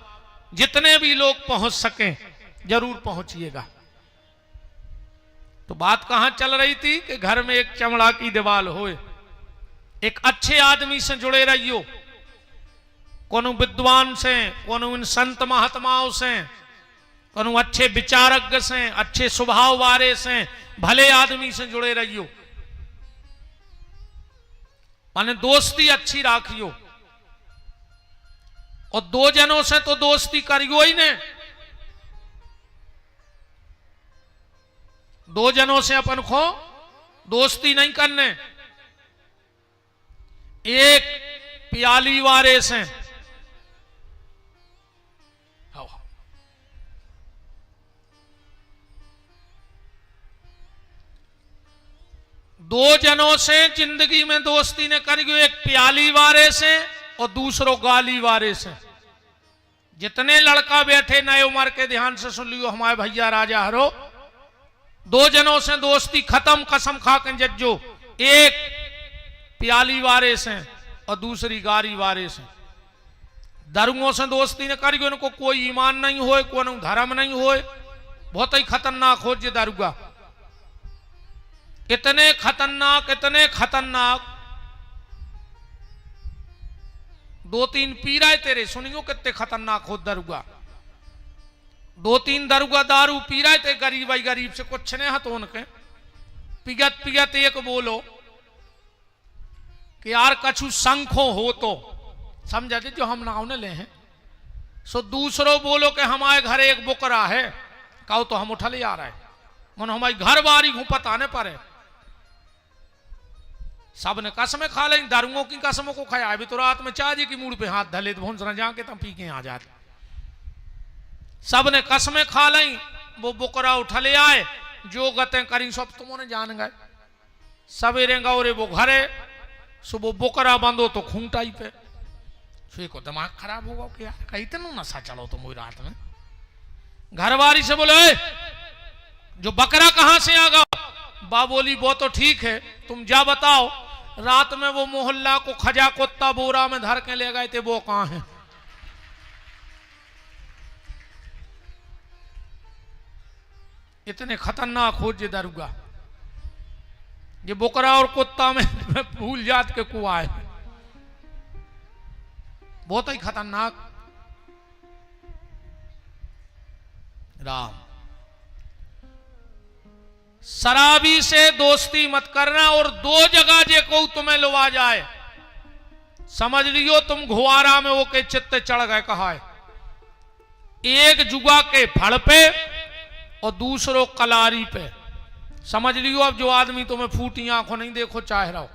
जितने भी लोग पहुंच सकें जरूर पहुंचिएगा। तो बात कहां चल रही थी कि घर में एक चमड़ा की दीवार हो, एक अच्छे आदमी से जुड़े रहियो, कोनो विद्वान से, कोनो इन संत महात्माओं से, कोनो अच्छे विचारज्ञ से, अच्छे स्वभाव वाले से, भले आदमी से जुड़े रहियो। माने दोस्ती अच्छी राखियो। और 2 जनों से तो दोस्ती करियो ही ने, 2 जनों से अपन को दोस्ती नहीं करने। एक प्याली वारे से, 2 जनों से जिंदगी में दोस्ती ने करियो, एक प्याली वारे से और दूसरो गाली वारे से। जितने लड़का बैठे नए उम्र के ध्यान से सुन लियो हमारे भैया राजा हरो, 2 जनों से दोस्ती खत्म, कसम खा के जज्जो। एक प्याली वारे से और दूसरी गारी वारे से। दारुओं से दोस्ती ने करियो, इनको कोई ईमान नहीं होए, कोई धर्म नहीं होए, बहुत ही खतरनाक हो जे दारुगा। इतने खतरनाक, इतने खतरनाक, 2-3 पी रहे तेरे, सुनियो कितने खतरनाक हो दारुगा। 2-3 दारुगा दारू पी रहे थे, गरीब आई गरीब से कुछ नहीं हतो उनके। पिगत पिगत एक बोलो कि यार कछु संखो हो तो समझा दे जो हम नाव ने ले हैं। सो दूसरो बोलो कि हमारे घर एक बुकरा है, कहो तो हम उठा ले आ रहा है, मन हमारी घर बारी हूं पता नहीं पड़े। सब ने कसमें खा लें, दारुओं की कसमों को खाया। अभी तो रात में चाची की मूड पे हाथ धले तो भोंसना जाके तब पी के आ जाते। सब ने कसमें खा लें, वो बुकरा उठा ले आए, जो गते करी सब तुमने जान गए। सवेरे गौरे वो घरे, सुबह बुकरा बंदो तो खूंटाई पे। फिर को दिमाग खराब होगा कि यार कहीं तो नशा चलो तुम वही रात में। घरवारी से बोले जो बकरा कहां से आ गया? बा बोली वो तो ठीक है, तुम जा बताओ रात में वो मोहल्ला को खजा कुत्ता बोरा में धर के ले गए थे, वो कहां है? इतने खतरनाक हो जे दारुगा, ये बुकरा और कुत्ता में भूल जात के कुआ है, बहुत ही खतरनाक। राम शराबी से दोस्ती मत करना। और 2 जगह जे को तुम्हें लुआ जाए, समझ लियो तुम घुआरा में वो के चित्ते चढ़ गए। कहा है एक जुआ के फड़ पे और दूसरो कलारी पे। समझ लियो अब जो आदमी तुम्हें फूटी आंखों नहीं देखो चाह रहा हो,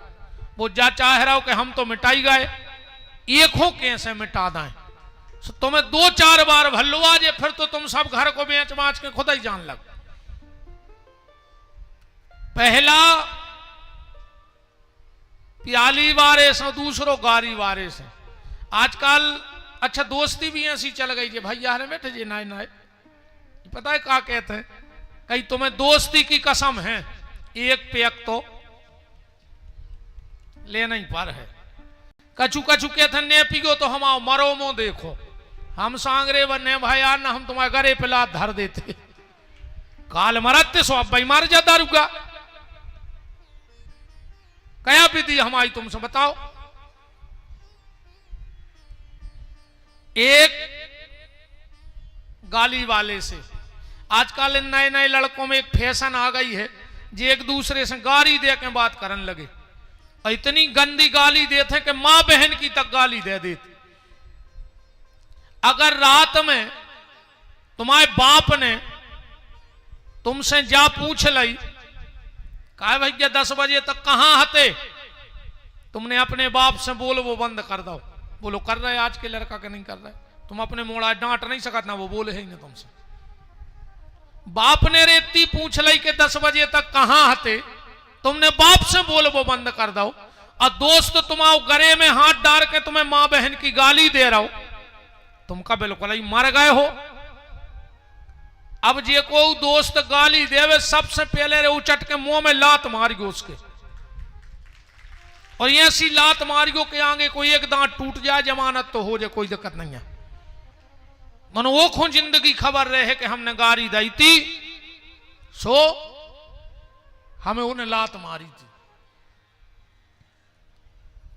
वो जा चाह रहा हो कि हम तो मिटाई गए, एक हो कैसे मिटा दें। तुम्हें 2-4 बार भल्लुआ जे, फिर तो तुम सब घर को बेच बाच के खुद ही जान लग। पहला प्याली वारे से, दूसरो गारी वारे से। आजकल अच्छा दोस्ती भी ऐसी चल गई जे भैया हरे बैठे जे नाय नाय, पता है क्या कहते हैं? कहीं तुम्हें दोस्ती की कसम है, एक पेक तो लेना ही पर है। कछु कछु कहते ने पियो तो हम आओ मरो मो देखो, हम सांगरे बने भाई ना हम तुम्हारे घरे पे लात धर देते। काल मरते सो अब भाई मार जा दारुगा। कया विधि हमारी तुमसे बताओ? एक गाली वाले से। आजकल इन नए नए लड़कों में एक फैशन आ गई है, जो एक दूसरे से गाली दे के बात करने लगे। और इतनी गंदी गाली देते कि मां बहन की तक गाली दे देते। अगर रात में तुम्हारे बाप ने तुमसे जा पूछ ली, कहा भैया 10 बजे तक कहां हते, तुमने अपने बाप से बोल वो बंद कर दो। बोलो कर रहे आज के लड़का के नहीं कर रहे। तुम अपने मोड़ा डांट नहीं सकत ना, वो बोले ही नहीं तुमसे। बाप ने रेती पूछ ली कि 10 बजे तक कहां हते, तुमने बाप से बोल वो बंद कर दो। और दोस्त तुम्हारे गले में हाथ डाल के तुम्हें मां बहन की गाली दे रहा हो, तुम का बिल्कुल ही मर गए हो। अब जे को दोस्त गाली देवे सबसे पहले रे उचट के मुंह में लात मारियो उसके, और ऐसी लात मारियो के आगे कोई एक दांत टूट जाए जमानत तो हो जाए, कोई दिक्कत नहीं है। मनो वो खो जिंदगी खबर रहे कि हमने गारी दी थी, सो हमें उन्हें लात मारी थी।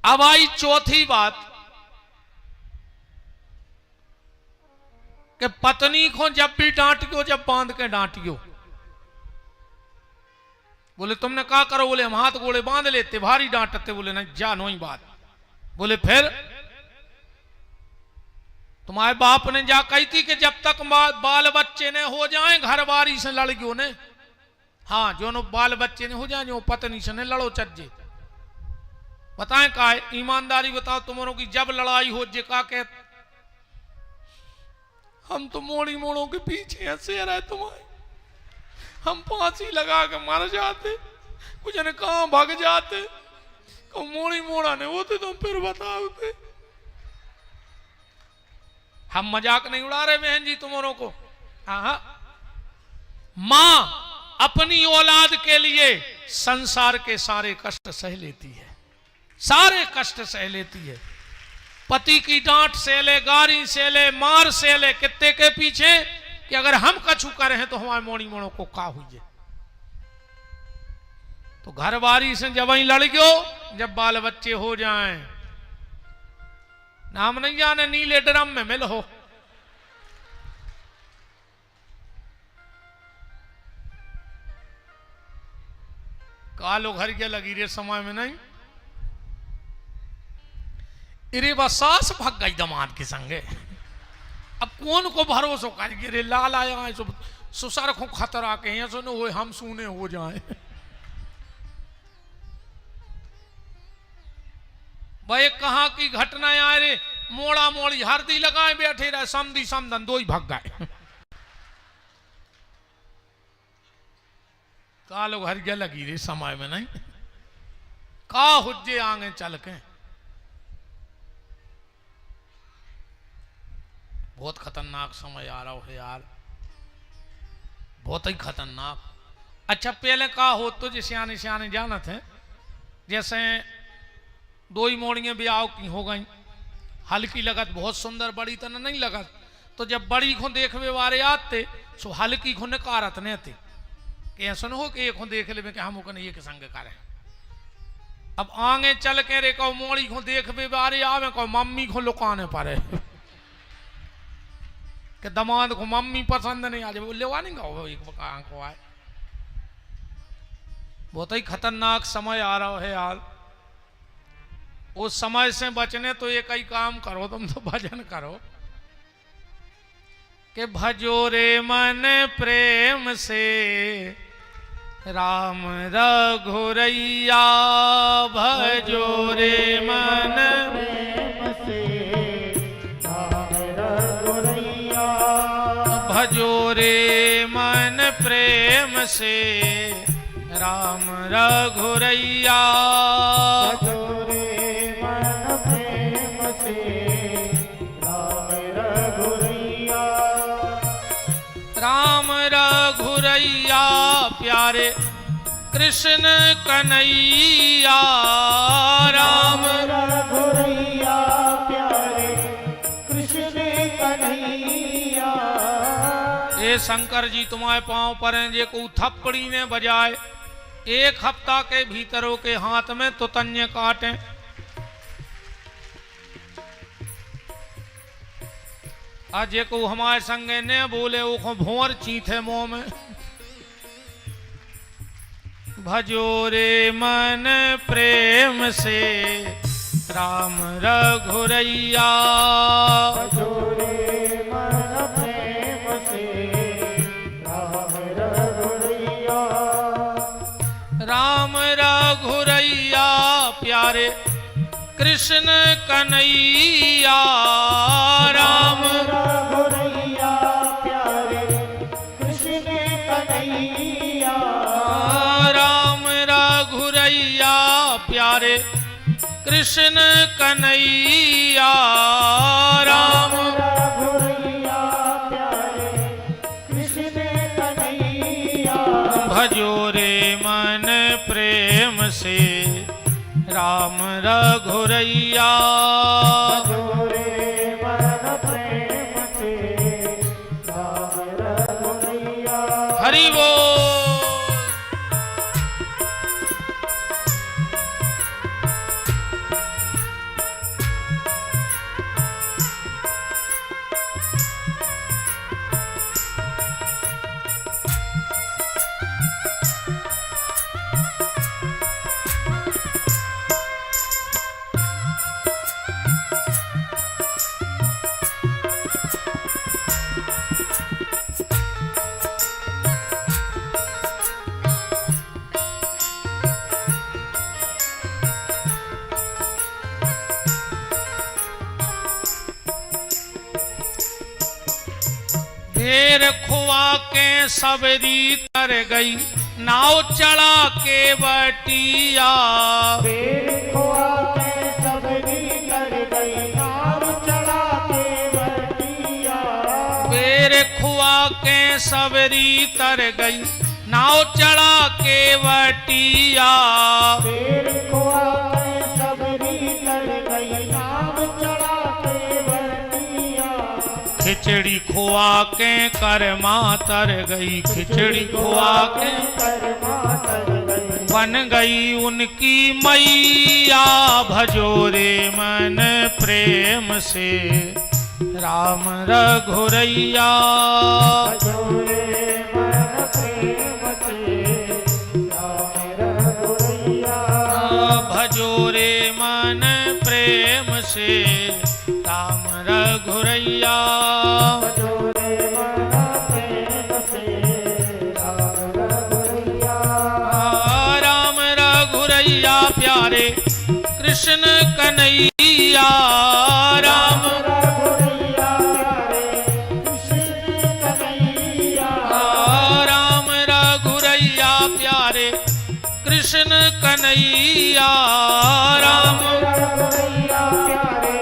अब आई चौथी बात कि पत्नी को जब भी डांटियो, जब बांध के डांटियो। बोले तुमने क्या करो, बोले हम हाथ गोले बांध लेते, भारी डांटते। बोले नहीं जानो ही बात। बोले फिर तुम्हारे बाप ने जा कही थी कि जब तक बाल बच्चे ने हो जाए घर बारी से लड़कियों ने, हाँ जो नो बाल बच्चे ने हो जाए जो पत्नी से ने लड़ो चज्जे। बताएं का है ईमानदारी बताओ तुम्हारों की जब लड़ाई हो जे का के हम तो मोड़ी मोड़ों के पीछे ऐसे रहे तुम्हारे, हम फांसी लगा के मर जाते, कुछ ने कहां भाग जाते, को मोड़ी मोड़ा ने होते तुम फिर बताओते। हम मजाक नहीं उड़ा रहे बहन जी तुम्हारों को। हाँ मां अपनी औलाद के लिए संसार के सारे कष्ट सह लेती है, सारे कष्ट सह लेती है। पति की डांट से ले, गारी से ले, मार से ले, कित्ते के पीछे कि अगर हम कछु करे हैं तो हमारे मोड़ी मोड़ों को का हुई। तो घर बारी से जब वही लड़ गयो, जब बाल बच्चे हो जाएं, नाम नहीं जाने नीले ड्रम में मिल हो। कालो घर के लगी रे समय में नहीं, इरे बसास भाग गई दमाद के संगे। अब कौन को भरोसा कर गिरे लाल आया है सुसर को खतरा के यहाँ सुनो हो हम सुने हो जाए। भाई कहां की घटना आए रे, मोड़ा मोड़ी हरदी लगाए बैठे रहे, समधी समधन दो ही भाग गए। कालो घर के लगी रे समय में नहीं, का हुज्जे आगे चल के। बहुत खतरनाक समय आ रहा है यार, बहुत ही खतरनाक। अच्छा पहले का हो तो जैसे आने से आने जाना थे, जैसे दो ही मोड़ियां ब्याह की हो गई, हल्की लगत बहुत सुंदर, बड़ी तो नहीं लगत। तो जब बड़ी को देखवे वारे आते सो हल्की को नकारत नहीं थे कि ऐसा न हो कि एक को देख ले कि हम ये के संग करे। अब आगे चल के रे को मोड़ी को देखवे वारे आवे को मम्मी को लुकाने पारे कि दमाद को मम्मी पसंद नहीं आ जाए, लेवा नहीं गाओ एक को आए। बहुत ही खतरनाक समय आ रहा है यार। उस समय से बचने तो एक ही काम करो, तुम तो भजन करो कि भजो रे मन प्रेम से राम रघुरैया, भजो रे मन प्रेम से राम रघुरैया, भजो रे मन प्रेम से राम रघुरैया, भजो रे मन प्रेम से राम रघुरैया, राम रघुरैया प्यारे कृष्ण कन्हैया, राम रघुरैया प्यारे कृष्ण कन्हैया। ये शंकर जी तुम्हारे पांव पर हैं, जे को थप्पड़ी ने बजाए, एक हफ्ता के भीतरों के हाथ में तो तन्य काटे। आज जे को हमारे संगे ने बोले वो को भोर चीथे मुंह में। भजो रे मन प्रेम से राम रघुरैया, भजो रे मन प्रेम से राम रघुरैया, राम रघुरैया प्यारे कृष्ण कन्हैया राम रघुरैया प्यारे कृष्ण कन्हैया राम रघुरैया प्यारे कृष्ण कन्हैया राम रघुरैया प्यारे कृष्ण कन्हैया भजो रे मन प्रेम से राम रघुरैया जोरे मन प्रेम से राम रघुरैया हरि बोल। ढेर खुआ के सबरी तर गई नाव चढ़ा के बटिया बेर खोआ के सबरी कर गई नाव चढ़ा के बटिया बेर खुआ के सबरी तर गई नाव चढ़ा के बटिया बेर खोआ के सबरी कर गई नाव चढ़ा के बटिया खिचड़ी खुआ के करमा तर गई खिचड़ी खुआ के बन गई उनकी मैया भजो रे मन प्रेम से राम रघुरैया जोरे मन प्रेम से राम रघुरैया भजो रे मन प्रेम से राम रघुरैया जोरे मन प्रेम से राम रघुरैया राम रघुरैया प्यारे कृष्ण कन्हैया राम रघुरैया प्यारे कृष्ण कन्हैया राम रघुरैया प्यारे कृष्ण कन्हैया राम रघुरैया प्यारे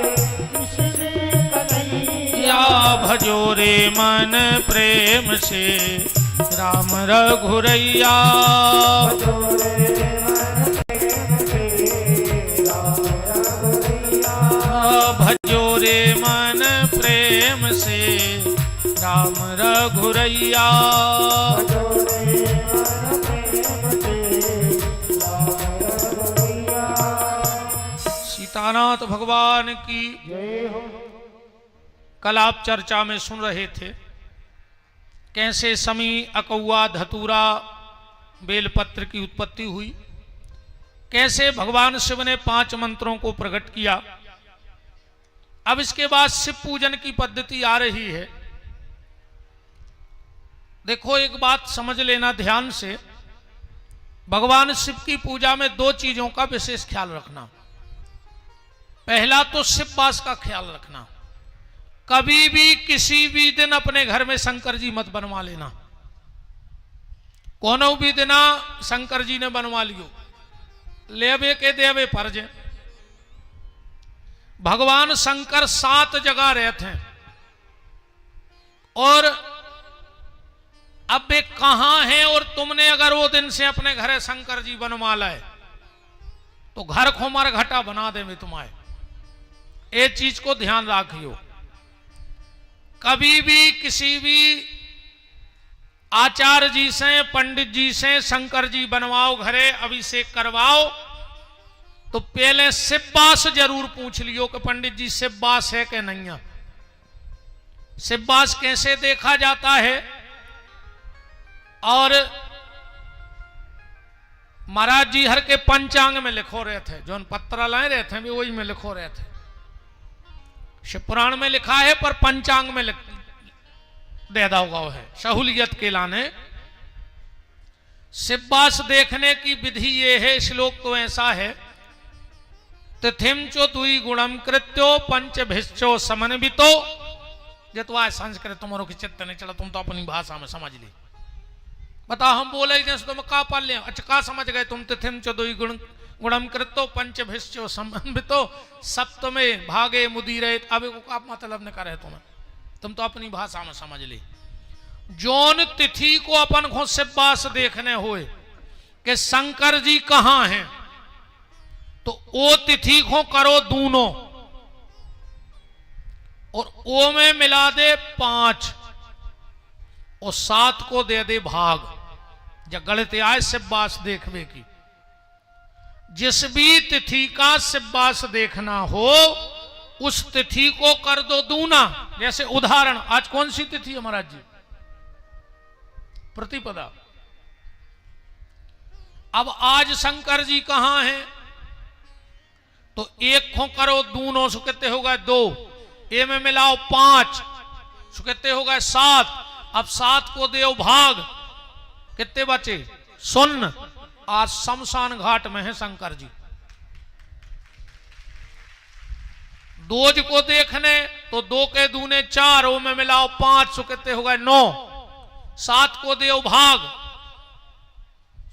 कृष्ण कन्हैया या भजो रे मन प्रेम से राम रघुरैया जोरे मन प्रेम से राम रघुरैया भजो रे मन प्रेम से राम रघुरैया जोरे मन प्रेम से राम रघुरैया सीतानाथ भगवान की जय हो। कल आप चर्चा में सुन रहे थे कैसे समी अकौआ धतूरा बेलपत्र की उत्पत्ति हुई, कैसे भगवान शिव ने 5 मंत्रों को प्रकट किया। अब इसके बाद शिव पूजन की पद्धति आ रही है। देखो एक बात समझ लेना ध्यान से, भगवान शिव की पूजा में 2 चीजों का विशेष ख्याल रखना। पहला तो शिव वास का ख्याल रखना, कभी भी किसी भी दिन अपने घर में शंकर जी मत बनवा लेना। कोनो भी दिना शंकर जी ने बनवा लियो, लेवे के देवे फर्ज। भगवान शंकर 7 जगह रहते हैं और अब वे कहां हैं, और तुमने अगर वो दिन से अपने घरे शंकर जी बनवा लाए तो घर खोमर घटा बना देवे तुम्हारे। ये चीज को ध्यान रखियो, कभी भी किसी भी आचार्य जी से पंडित जी से शंकर जी बनवाओ, घरे अभिषेक करवाओ, तो पहले शिववास जरूर पूछ लियो कि पंडित जी शिववास है कि नहीं है। शिववास कैसे देखा जाता है, और महाराज जी हर के पंचांग में लिखो रहे थे, जो पत्र लाए रहे थे भी वही में लिखो रहे थे। शिव पुराण में लिखा है पर पंचांग में दे दाओगा है सहूलियत के लाने। शिववास देखने की विधि ये है, श्लोक तो ऐसा है तिथिम चो दुई गुणम कृत्यो पंच भिष्चो समन्वितो। ये तो आज संस्कृत तुम्हारों की चित्त नहीं चला, तुम तो अपनी भाषा में समझ ली। बता हम बोले जैसे तुम का पढ़ ले, अच्छा का समझ गए तुम? तिथिम चो दुई गुणम कृत्यो पंच भिष्चो समन्वितो सप्तमे भागे मुदीरे। अब का मतलब न करे तुम तो अपनी भाषा में समझ ली। जौन तिथि को अपन को सिब्बास देखने हुए कि शंकर जी कहां हैं, तो ओ तिथि को करो दूनों और ओ में मिला दे 5 और 7 को दे दे भाग। जब गलत आए सिब्बास देखवे की, जिस भी तिथि का सिब्बास देखना हो उस तिथि को कर दो दूना। जैसे उदाहरण, आज कौन सी तिथि है महाराज जी? प्रतिपदा। अब आज शंकर जी कहां हैं, तो एक को करो दूनों, सो कितने हो गए 2, ए में मिलाओ 5, सो कितने हो गए 7। अब 7 को देओ भाग, कितने बचे 0। आज शमशान घाट में है शंकर जी। 2 को देखने तो 2 के दूने 4, ओ में मिलाओ 5, सो कितने हो गए 9। 7 को देओ भाग,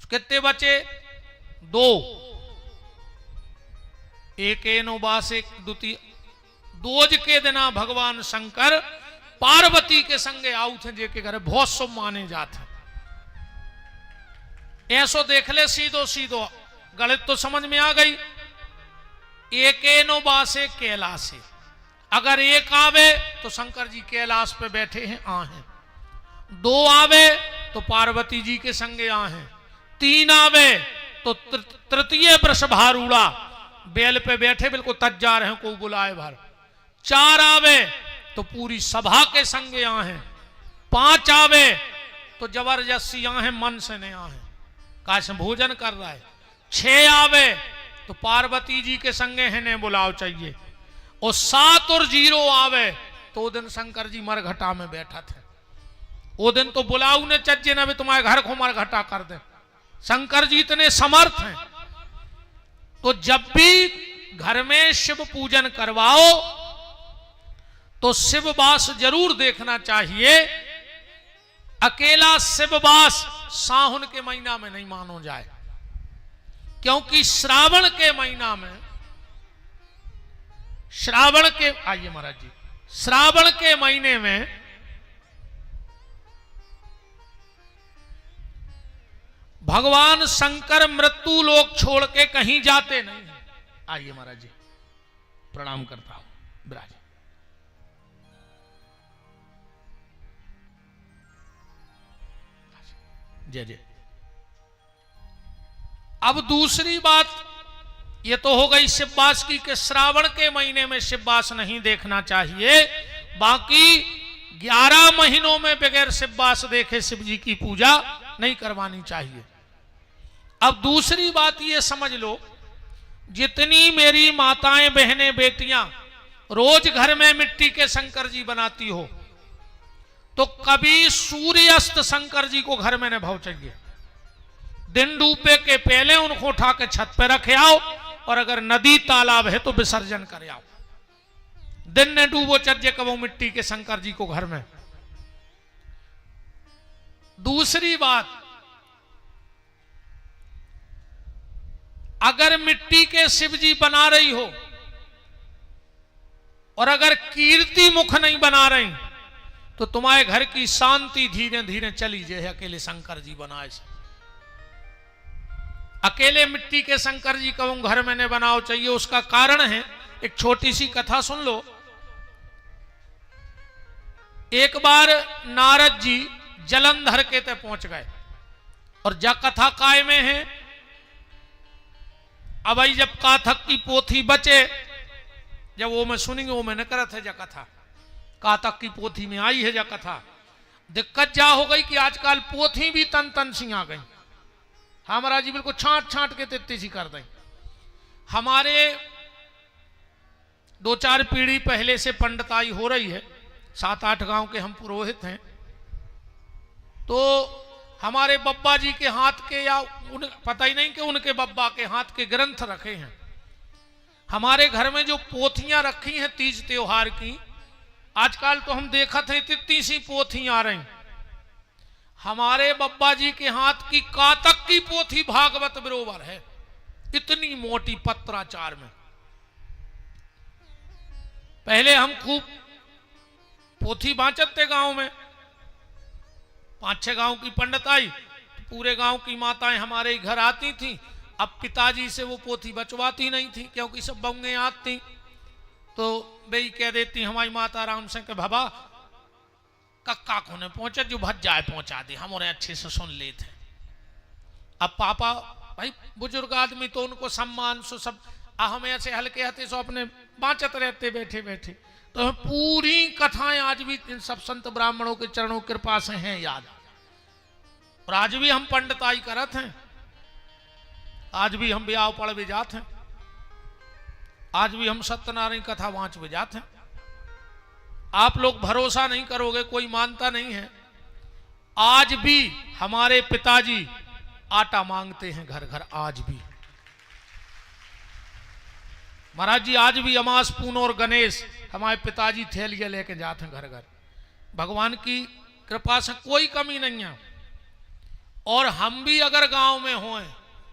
कितने बचे 2। एक एनो बास एक द्वितीय। 2 के दिना भगवान शंकर पार्वती के संगे आउ थे, जे के घर बहुत शुभ माने जाते। ऐसो देख ले सीधो सीधो, गणित तो समझ में आ गई। एक एनो बासे कैलासे, अगर एक आवे तो शंकर जी कैलाश पे बैठे हैं आहे। 2 आवे तो पार्वती जी के संगे आहे। 3 आवे तो तृतीय वृषभारूढ़ा बेल पे बैठे बिल्कुल तज्जार हैं, को बुलाए भर। 4 आवे तो पूरी सभा के संगे आहे। 5 आवे तो जबरदस्ती आहे, मन से नहीं आहे, काश भोजन कर रहा है। 6 आवे तो पार्वती जी के संगे है ने बुलाओ चाहिए। और 7 और 0 आवे तो वो दिन शंकर जी मरघटा में बैठा थे। वो दिन तो बुलाऊ ने चज्जे ने भी तुम्हारे घर को मरघटा कर दे। शंकर जी इतने समर्थ हैं। तो जब भी घर में शिव पूजन करवाओ तो शिववास जरूर देखना चाहिए। अकेला शिववास सावन के महीना में नहीं मानो जाए, क्योंकि श्रावण के महीना में, श्रावण के, आइए महाराज जी, श्रावण के महीने में भगवान शंकर मृत्यु लोक छोड़ के कहीं जाते नहीं है। आइए महाराज जी, प्रणाम करता हूं विराज। जय जय। अब दूसरी बात ये तो हो गई शिववास की, कि श्रावण के महीने में शिववास नहीं देखना चाहिए। बाकी 11 महीनों में बगैर शिववास देखे शिव जी की पूजा नहीं करवानी चाहिए। अब दूसरी बात ये समझ लो, जितनी मेरी माताएं बहनें बेटियां रोज घर में मिट्टी के शंकर जी बनाती हो, तो कभी सूर्यास्त शंकर जी को घर में न भाव चाहिए। दिन डूबे के पहले उनको उठा के छत पे रखे आओ, और अगर नदी तालाब है तो विसर्जन कर आओ। दिन ने डूबो चर्जे कबो मिट्टी के शंकर जी को घर में। दूसरी बात, अगर मिट्टी के शिव जी बना रही हो और अगर कीर्ति मुख नहीं बना रही, तो तुम्हारे घर की शांति धीरे धीरे चली जाए। अकेले शंकर जी बनाए से, अकेले मिट्टी के शंकर जी को घर में न बनाओ चाहिए। उसका कारण है, एक छोटी सी कथा सुन लो। एक बार नारद जी जलंधर के तक पहुंच गए, और जा कथा काय में है। अब आई जब काथक की पोथी बचे, जब वो मैं सुनेंगे वो मैंने करा था जा कथा, काथक की पोथी में आई है जा कथा। दिक्कत जा हो गई कि आजकल पोथी भी तन तन सी आ गई। हमारा जी बिल्कुल छांट छांट के तित्ती सी कर दें। हमारे 2-4 पीढ़ी पहले से पंडिताई हो रही है, 7-8 गांव के हम पुरोहित हैं। तो हमारे बब्बा जी के हाथ के, या पता ही नहीं कि उनके बब्बा के हाथ के ग्रंथ रखे हैं। हमारे घर में जो पोथियां रखी हैं तीज त्योहार की, आजकल तो हम देखते हैं इतनी सी पोथी आ रही। हमारे बब्बा जी के हाथ की कातक की पोथी भागवत बरोबर है, इतनी मोटी पत्राचार में। पहले हम खूब पोथी बांचते गांव में, 5-6 गांव की पंडित आई, पूरे गांव की माताएं हमारे घर आती थी। अब पिताजी से वो पोथी बचवाती नहीं थी, क्योंकि सब बंगे आती तो बेई कह देती हमारी माता राम सिंह के बाबा कक्का कोने पहुंचे जो भज जाए पहुंचा दे, हम उन्हें अच्छे से सुन लेते। अब पापा भाई बुजुर्ग आदमी तो उनको सम्मान सो सब, हम ऐसे हल्के हाथे सो अपने बाँचत रहते बैठे बैठे। तो पूरी कथाएं आज भी इन सब संत ब्राह्मणों के चरणों की कृपा से हैं याद, और आज भी हम पंडिताई करत हैं, आज भी हम ब्याह पढ़ भी जाते हैं, आज भी हम सत्यनारायण कथा वाँच भी जाते हैं। आप लोग भरोसा नहीं करोगे, कोई मानता नहीं है, आज भी हमारे पिताजी आटा मांगते हैं घर घर। आज भी महाराज जी, आज भी अमास पून और गणेश हमारे पिताजी थैलियां लेके जाते हैं घर घर। भगवान की कृपा से कोई कमी नहीं है। और हम भी अगर गांव में हों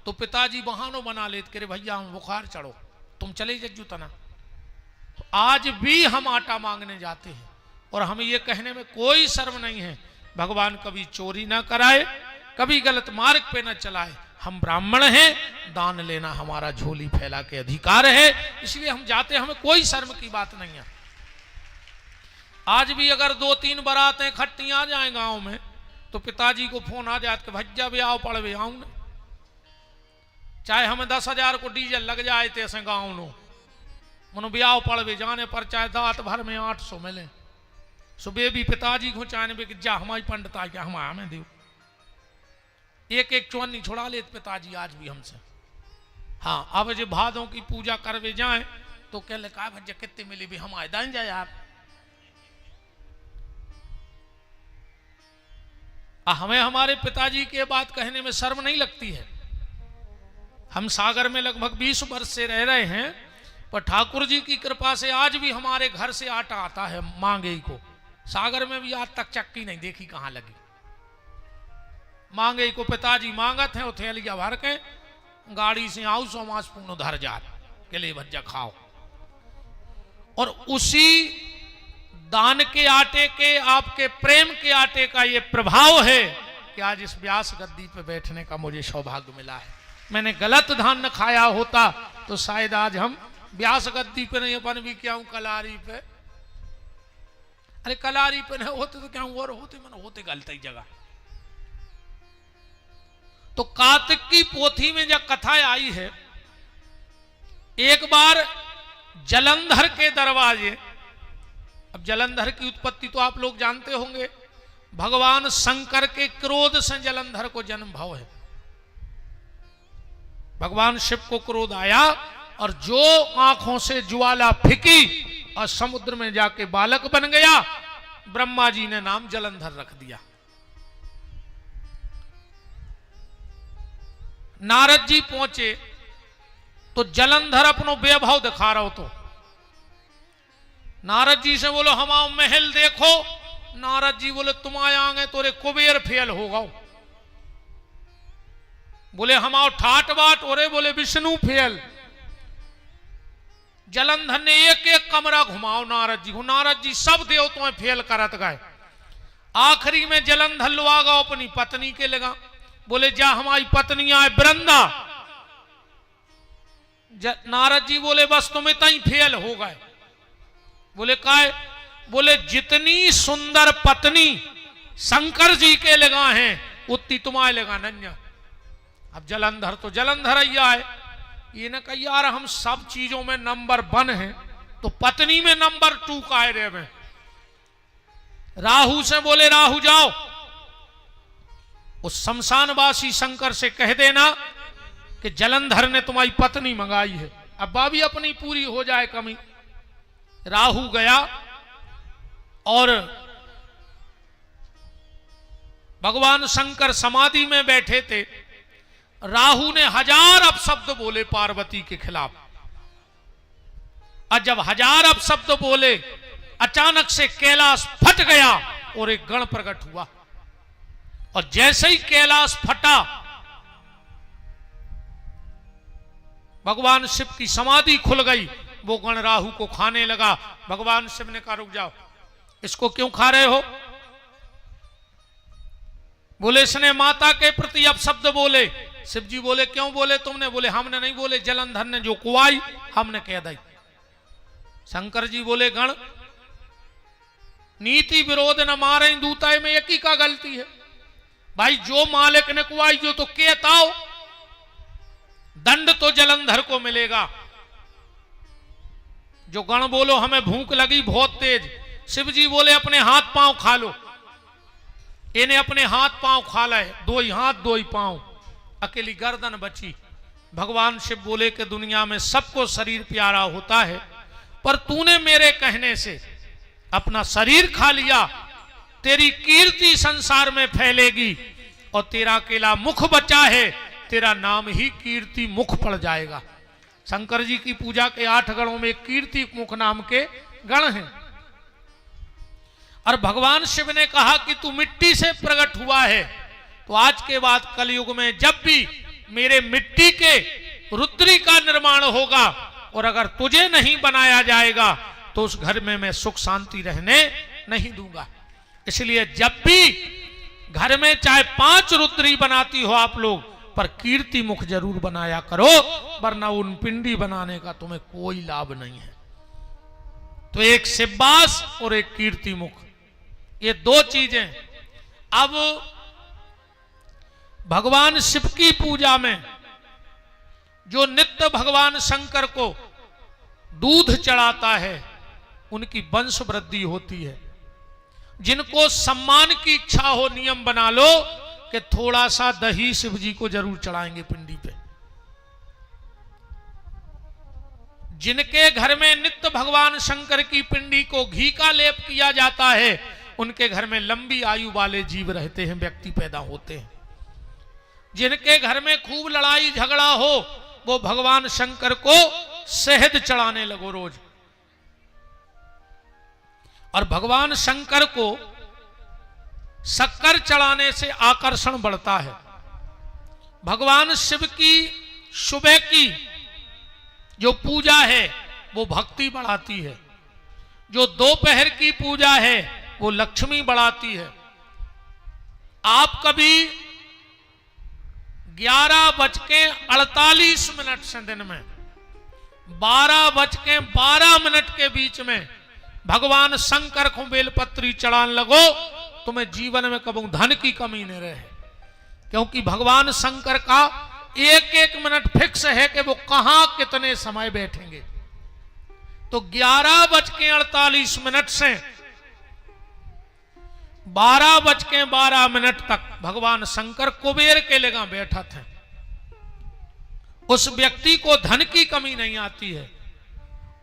तो पिताजी बहानों बना लेते कि भैया हम बुखार चढ़ो, तुम चले जज्जू तना। तो आज भी हम आटा मांगने जाते हैं, और हमें यह कहने में कोई शर्म नहीं है, भगवान कभी चोरी ना कराए, कभी गलत मार्ग पे न चलाए। हम ब्राह्मण हैं, दान लेना हमारा झोली फैला के अधिकार है, इसलिए हम जाते, हमें कोई शर्म की बात नहीं है। आज भी अगर 2-3 बारातें इकट्ठी आ जाए गांव में तो पिताजी को फोन आ जाता कि भज्जा भी आओ पड़वे आऊं ना, चाहे हमें 10,000 को डीजल लग जाए थे ऐसे गाँव नो मनो ब्याह पड़वे जाने पर, चाहे दात भर में 800 मिले। सुबह भी पिताजी को चाहने पे कि जा हमारी पंडित आ गया, हम हमें दो एक चौनी छुड़ा ले पिताजी आज भी हमसे। हाँ, अब जो भादों की पूजा करवे जाए तो कह ले कहा भज्जा कितने मिली भी हम आए जाए यार। हमें हमारे पिताजी के बात कहने में शर्म नहीं लगती है। हम सागर में लगभग 20 वर्ष से रह रहे हैं, पर ठाकुर जी की कृपा से आज भी हमारे घर से आटा आता है मांगे को। सागर में भी आज तक चक्की नहीं देखी कहां लगी। मांगे को पिताजी मांगत है, थैलिया भर के गाड़ी से आओ, 100 मास पूर्ण धर जा के लिए भज्जा खाओ। और उसी दान के आटे के, आपके प्रेम के आटे का ये प्रभाव है कि आज इस व्यास गद्दी पे बैठने का मुझे सौभाग्य मिला है। मैंने गलत धान न खाया होता तो शायद आज हम व्यास गद्दी पे नहीं, अपन भी क्या हूं कलारी पे। अरे कलारी पे नहीं होते तो क्या और होते, मन होते गलत ही जगह। तो कार्तिक की पोथी में जब कथा आई है, एक बार जलंधर के दरवाजे, अब जलंधर की उत्पत्ति तो आप लोग जानते होंगे, भगवान शंकर के क्रोध से जलंधर को जन्म भाव है। भगवान शिव को क्रोध आया और जो आंखों से ज्वाला फिकी और समुद्र में जाके बालक बन गया, ब्रह्मा जी ने नाम जलंधर रख दिया। नारद जी पहुंचे तो जलंधर अपनो वैभव दिखा रहा हो, तो नारद जी से बोलो हम आओ महल देखो। नारद जी बोले तुम आएंगे तो रे कुबेर फेल होगा। बोले हम आओ ठाट बाट, और बोले विष्णु फेल। जलंधर ने एक एक कमरा घुमाओ नारद जी को, नारद जी सब देवताओं में फेल करत गए। आखिरी में जलंधर लुआगा अपनी पत्नी के लगा, बोले जा हमारी पत्नी आए वृंदा। नारद जी बोले बस तुम इतना ही फेल हो गए। बोले काहे? बोले जितनी सुंदर पत्नी शंकर जी के लगा हैं उतनी तुम्हारे लगा नन्या। अब जलंधर तो जलंधर अय्या है, ये न कही यार हम सब चीजों में नंबर 1 हैं तो पत्नी में नंबर 2 का है रे में। राहु से बोले राहु जाओ उस शमशानवासी शंकर से कह देना कि जलंधर ने तुम्हारी पत्नी मंगाई है, अब भी अपनी पूरी हो जाए कमी। राहु गया और भगवान शंकर समाधि में बैठे थे। राहु ने 1000 अपशब्द बोले पार्वती के खिलाफ। और जब 1000 अपशब्द बोले, अचानक से कैलाश फट गया और एक गण प्रकट हुआ। और जैसे ही कैलाश फटा, भगवान शिव की समाधि खुल गई। वो गण राहु को खाने लगा। भगवान शिव ने कहा, रुक जाओ, इसको क्यों खा रहे हो? बोले, इसने माता के प्रति अपशब्द बोले। शिव जी बोले, क्यों बोले तुमने? बोले, हमने नहीं बोले, जलंधर ने जो कुआई हमने कह दी। शंकर जी बोले, गण नीति विरोध न मारे दूताए में एक ही का गलती है भाई। जो मालिक ने कुआई जो तो कहताओ, दंड तो जलंधर को मिलेगा। जो गण बोलो हमें भूख लगी बहुत तेज। शिव जी बोले, अपने हाथ पांव खा लो। इन्हें अपने हाथ पांव खा लाए, 2 ही हाथ 2 ही पांव, अकेली गर्दन बची। भगवान शिव बोले कि दुनिया में सबको शरीर प्यारा होता है, पर तूने मेरे कहने से अपना शरीर खा लिया, तेरी कीर्ति संसार में फैलेगी और तेरा अकेला मुख बचा है, तेरा नाम ही कीर्ति मुख पड़ जाएगा। शंकर जी की पूजा के 8 गणों में कीर्ति मुख नाम के गण हैं। और भगवान शिव ने कहा कि तू मिट्टी से प्रकट हुआ है, तो आज के बाद कलयुग में जब भी मेरे मिट्टी के रुद्री का निर्माण होगा और अगर तुझे नहीं बनाया जाएगा तो उस घर में मैं सुख शांति रहने नहीं दूंगा। इसलिए जब भी घर में चाहे 5 रुद्री बनाती हो आप लोग, पर कीर्ति मुख जरूर बनाया करो, वरना उन पिंडी बनाने का तुम्हें कोई लाभ नहीं है। तो एक शिववास और एक कीर्ति मुख, ये 2 चीजें। अब भगवान शिव की पूजा में जो नित्य भगवान शंकर को दूध चढ़ाता है, उनकी वंश वृद्धि होती है। जिनको सम्मान की इच्छा हो, नियम बना लो कि थोड़ा सा दही शिव जी को जरूर चढ़ाएंगे पिंडी पे। जिनके घर में नित्य भगवान शंकर की पिंडी को घी का लेप किया जाता है, उनके घर में लंबी आयु वाले जीव रहते हैं, व्यक्ति पैदा होते हैं। जिनके घर में खूब लड़ाई झगड़ा हो, वो भगवान शंकर को शहद चढ़ाने लगो रोज। और भगवान शंकर को शक्कर चढ़ाने से आकर्षण बढ़ता है। भगवान शिव की सुबह की जो पूजा है वो भक्ति बढ़ाती है। जो दोपहर की पूजा है वो लक्ष्मी बढ़ाती है। आप कभी 11:48 से दिन में 12:12 के बीच में भगवान शंकर को बेलपत्री चढ़ान लगो, तुम्हें जीवन में कभी धन की कमी नहीं रहे। क्योंकि भगवान शंकर का 1-1 मिनट फिक्स है कि वो कहां कितने समय बैठेंगे। तो 11:48 से 12:12 तक भगवान शंकर कुबेर के लगा बैठा थे। उस व्यक्ति को धन की कमी नहीं आती है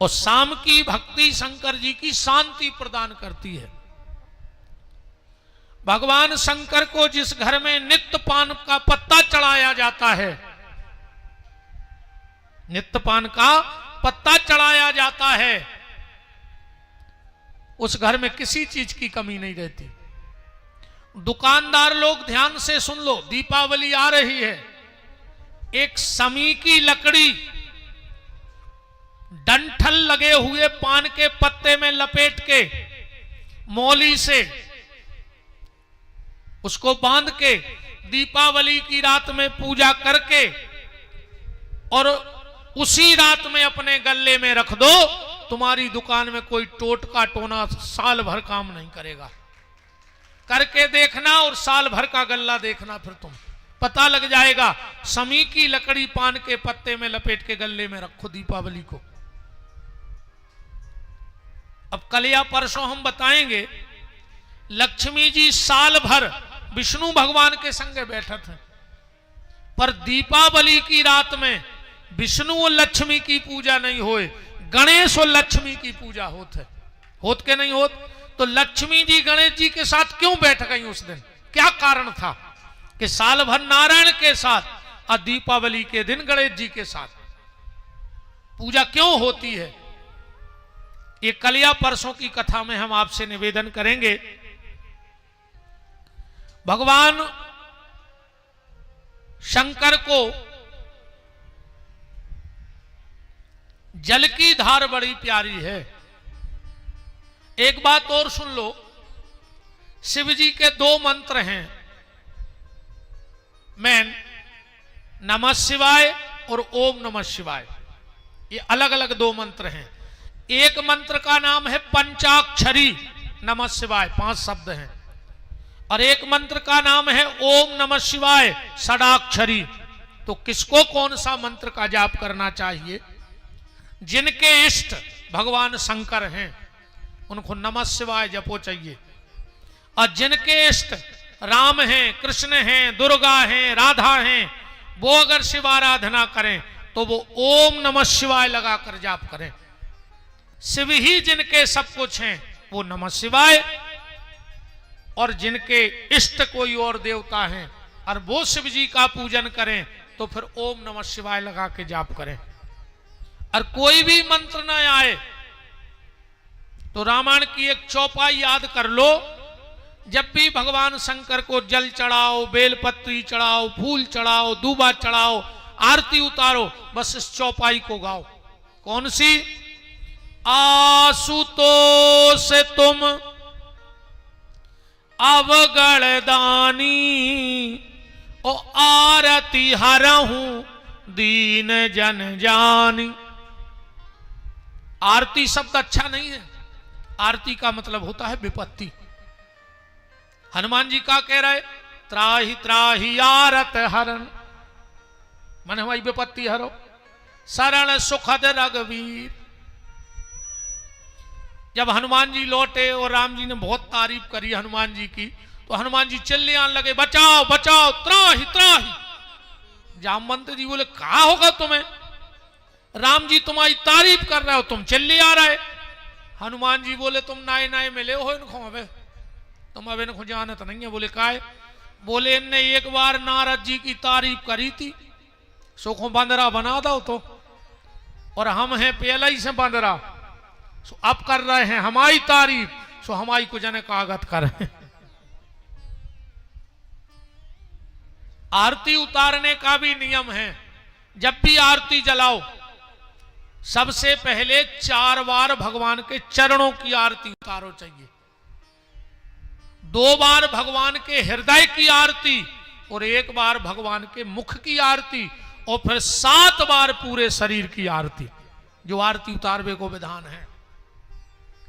और शाम की भक्ति शंकर जी की शांति प्रदान करती है। भगवान शंकर को जिस घर में नित्य पान का पत्ता चढ़ाया जाता है, नित्य पान का पत्ता चढ़ाया जाता है, उस घर में किसी चीज की कमी नहीं रहती। दुकानदार लोग ध्यान से सुन लो, दीपावली आ रही है। एक समी की लकड़ी डंठल लगे हुए पान के पत्ते में लपेट के मौली से उसको बांध के दीपावली की रात में पूजा करके और उसी रात में अपने गल्ले में रख दो, तुम्हारी दुकान में कोई टोटका टोना साल भर काम नहीं करेगा। करके देखना और साल भर का गल्ला देखना, फिर तुम पता लग जाएगा। समी की लकड़ी पान के पत्ते में लपेट के गल्ले में रखो दीपावली को। अब कल या परसों हम बताएंगे, लक्ष्मी जी साल भर विष्णु भगवान के संगे बैठे थे, पर दीपावली की रात में विष्णु और लक्ष्मी की पूजा नहीं होए, गणेश और लक्ष्मी की पूजा होत के नहीं होत। तो लक्ष्मी जी गणेश जी के साथ क्यों बैठ गई उस दिन? क्या कारण था कि साल भर नारायण के साथ और दीपावली के दिन गणेश जी के साथ पूजा क्यों होती है? ये कल या परसों की कथा में हम आपसे निवेदन करेंगे। भगवान शंकर को जल की धार बड़ी प्यारी है। एक बात और सुन लो, शिव जी के दो मंत्र हैं मैन, नमः शिवाय और ओम नमः शिवाय। ये अलग अलग दो मंत्र हैं। एक मंत्र का नाम है पंचाक्षरी नमः शिवाय, 5 शब्द हैं, और एक मंत्र का नाम है ओम नमः शिवाय षडाक्षरी। तो किसको कौन सा मंत्र का जाप करना चाहिए? जिनके इष्ट भगवान शंकर हैं उनको नमः शिवाय जपो चाहिए, और जिनके इष्ट राम हैं, कृष्ण हैं, दुर्गा हैं, राधा हैं, वो अगर शिव आराधना करें तो वो ओम नमः शिवाय लगाकर जाप करें। शिव ही जिनके सब कुछ हैं वो नमः शिवाय, और जिनके इष्ट कोई और देवता हैं और वो शिव जी का पूजन करें तो फिर ओम नमः शिवाय लगा के जाप करें। और कोई भी मंत्र ना आए तो रामायण की एक चौपाई याद कर लो। जब भी भगवान शंकर को जल चढ़ाओ, बेलपत्री चढ़ाओ, फूल चढ़ाओ, दूबा चढ़ाओ, आरती उतारो, बस इस चौपाई को गाओ। कौन सी? आशुतोष तुम अवगण दानी, ओ आरती हरहूं दीन जन जानी। आरती शब्द अच्छा नहीं है। आरती का मतलब होता है विपत्ति। हनुमान जी का कह रहे, त्राहि त्राहि आरत हरन, मन हमारी विपत्ति हरो, शरण सुखद रघुवीर। जब हनुमान जी लौटे और राम जी ने बहुत तारीफ करी हनुमान जी की, तो हनुमान जी चिल्ले आने लगे, बचाओ बचाओ, त्राहि त्राहि। जामवंत जी बोले, कहा होगा तुम्हें? राम जी तुम्हारी तारीफ कर रहे हो, तुम चिल्ले आ रहे। हनुमान जी बोले, तुम नाए नाए मिले हो इनको, अबे तुम अब इनको जानत नहीं है। बोले काहे? बोले इनने एक बार नारद जी की तारीफ करी थी, सुखों बंदरा बना दो तो, और हम हैं पहले ही से बंदरा, सो अब कर रहे हैं हमारी तारीफ, सो हमारी को जने कागत करें। आरती उतारने का भी नियम है। जब भी आरती जलाओ सबसे पहले 4 बार भगवान के चरणों की आरती उतारो चाहिए, 2 बार भगवान के हृदय की आरती और 1 बार भगवान के मुख की आरती, और फिर 7 बार पूरे शरीर की आरती। जो आरती उतारवे को विधान है।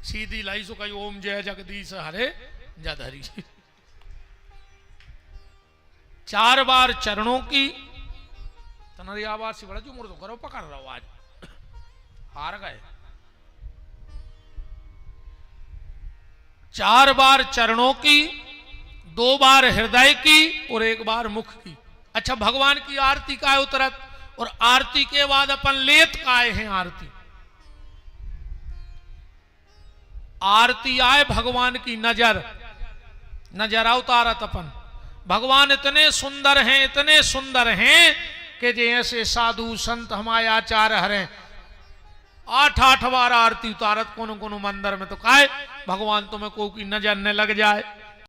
सीधी लाई सो कही ओम जय जगदीश हरे जधरी। 4 बार चरणों की। तनरी आवाज से बड़ा जो मुर्दो करो, पकड़ रहा हूं, आज हार गए। 4 बार चरणों की, 2 बार हृदय की और 1 बार मुख की। अच्छा, भगवान की आरती का है उतरत, और आरती के बाद अपन लेत का आए हैं आरती। आरती आए भगवान की नजर उतारत अपन। भगवान इतने सुंदर हैं कि जैसे साधु संत हमारे आचार्य हरे 8 बार आरती उतारत कोनो कोनो मंदिर में। तो काहे? भगवान तुम्हें को की नजर न लग जाए।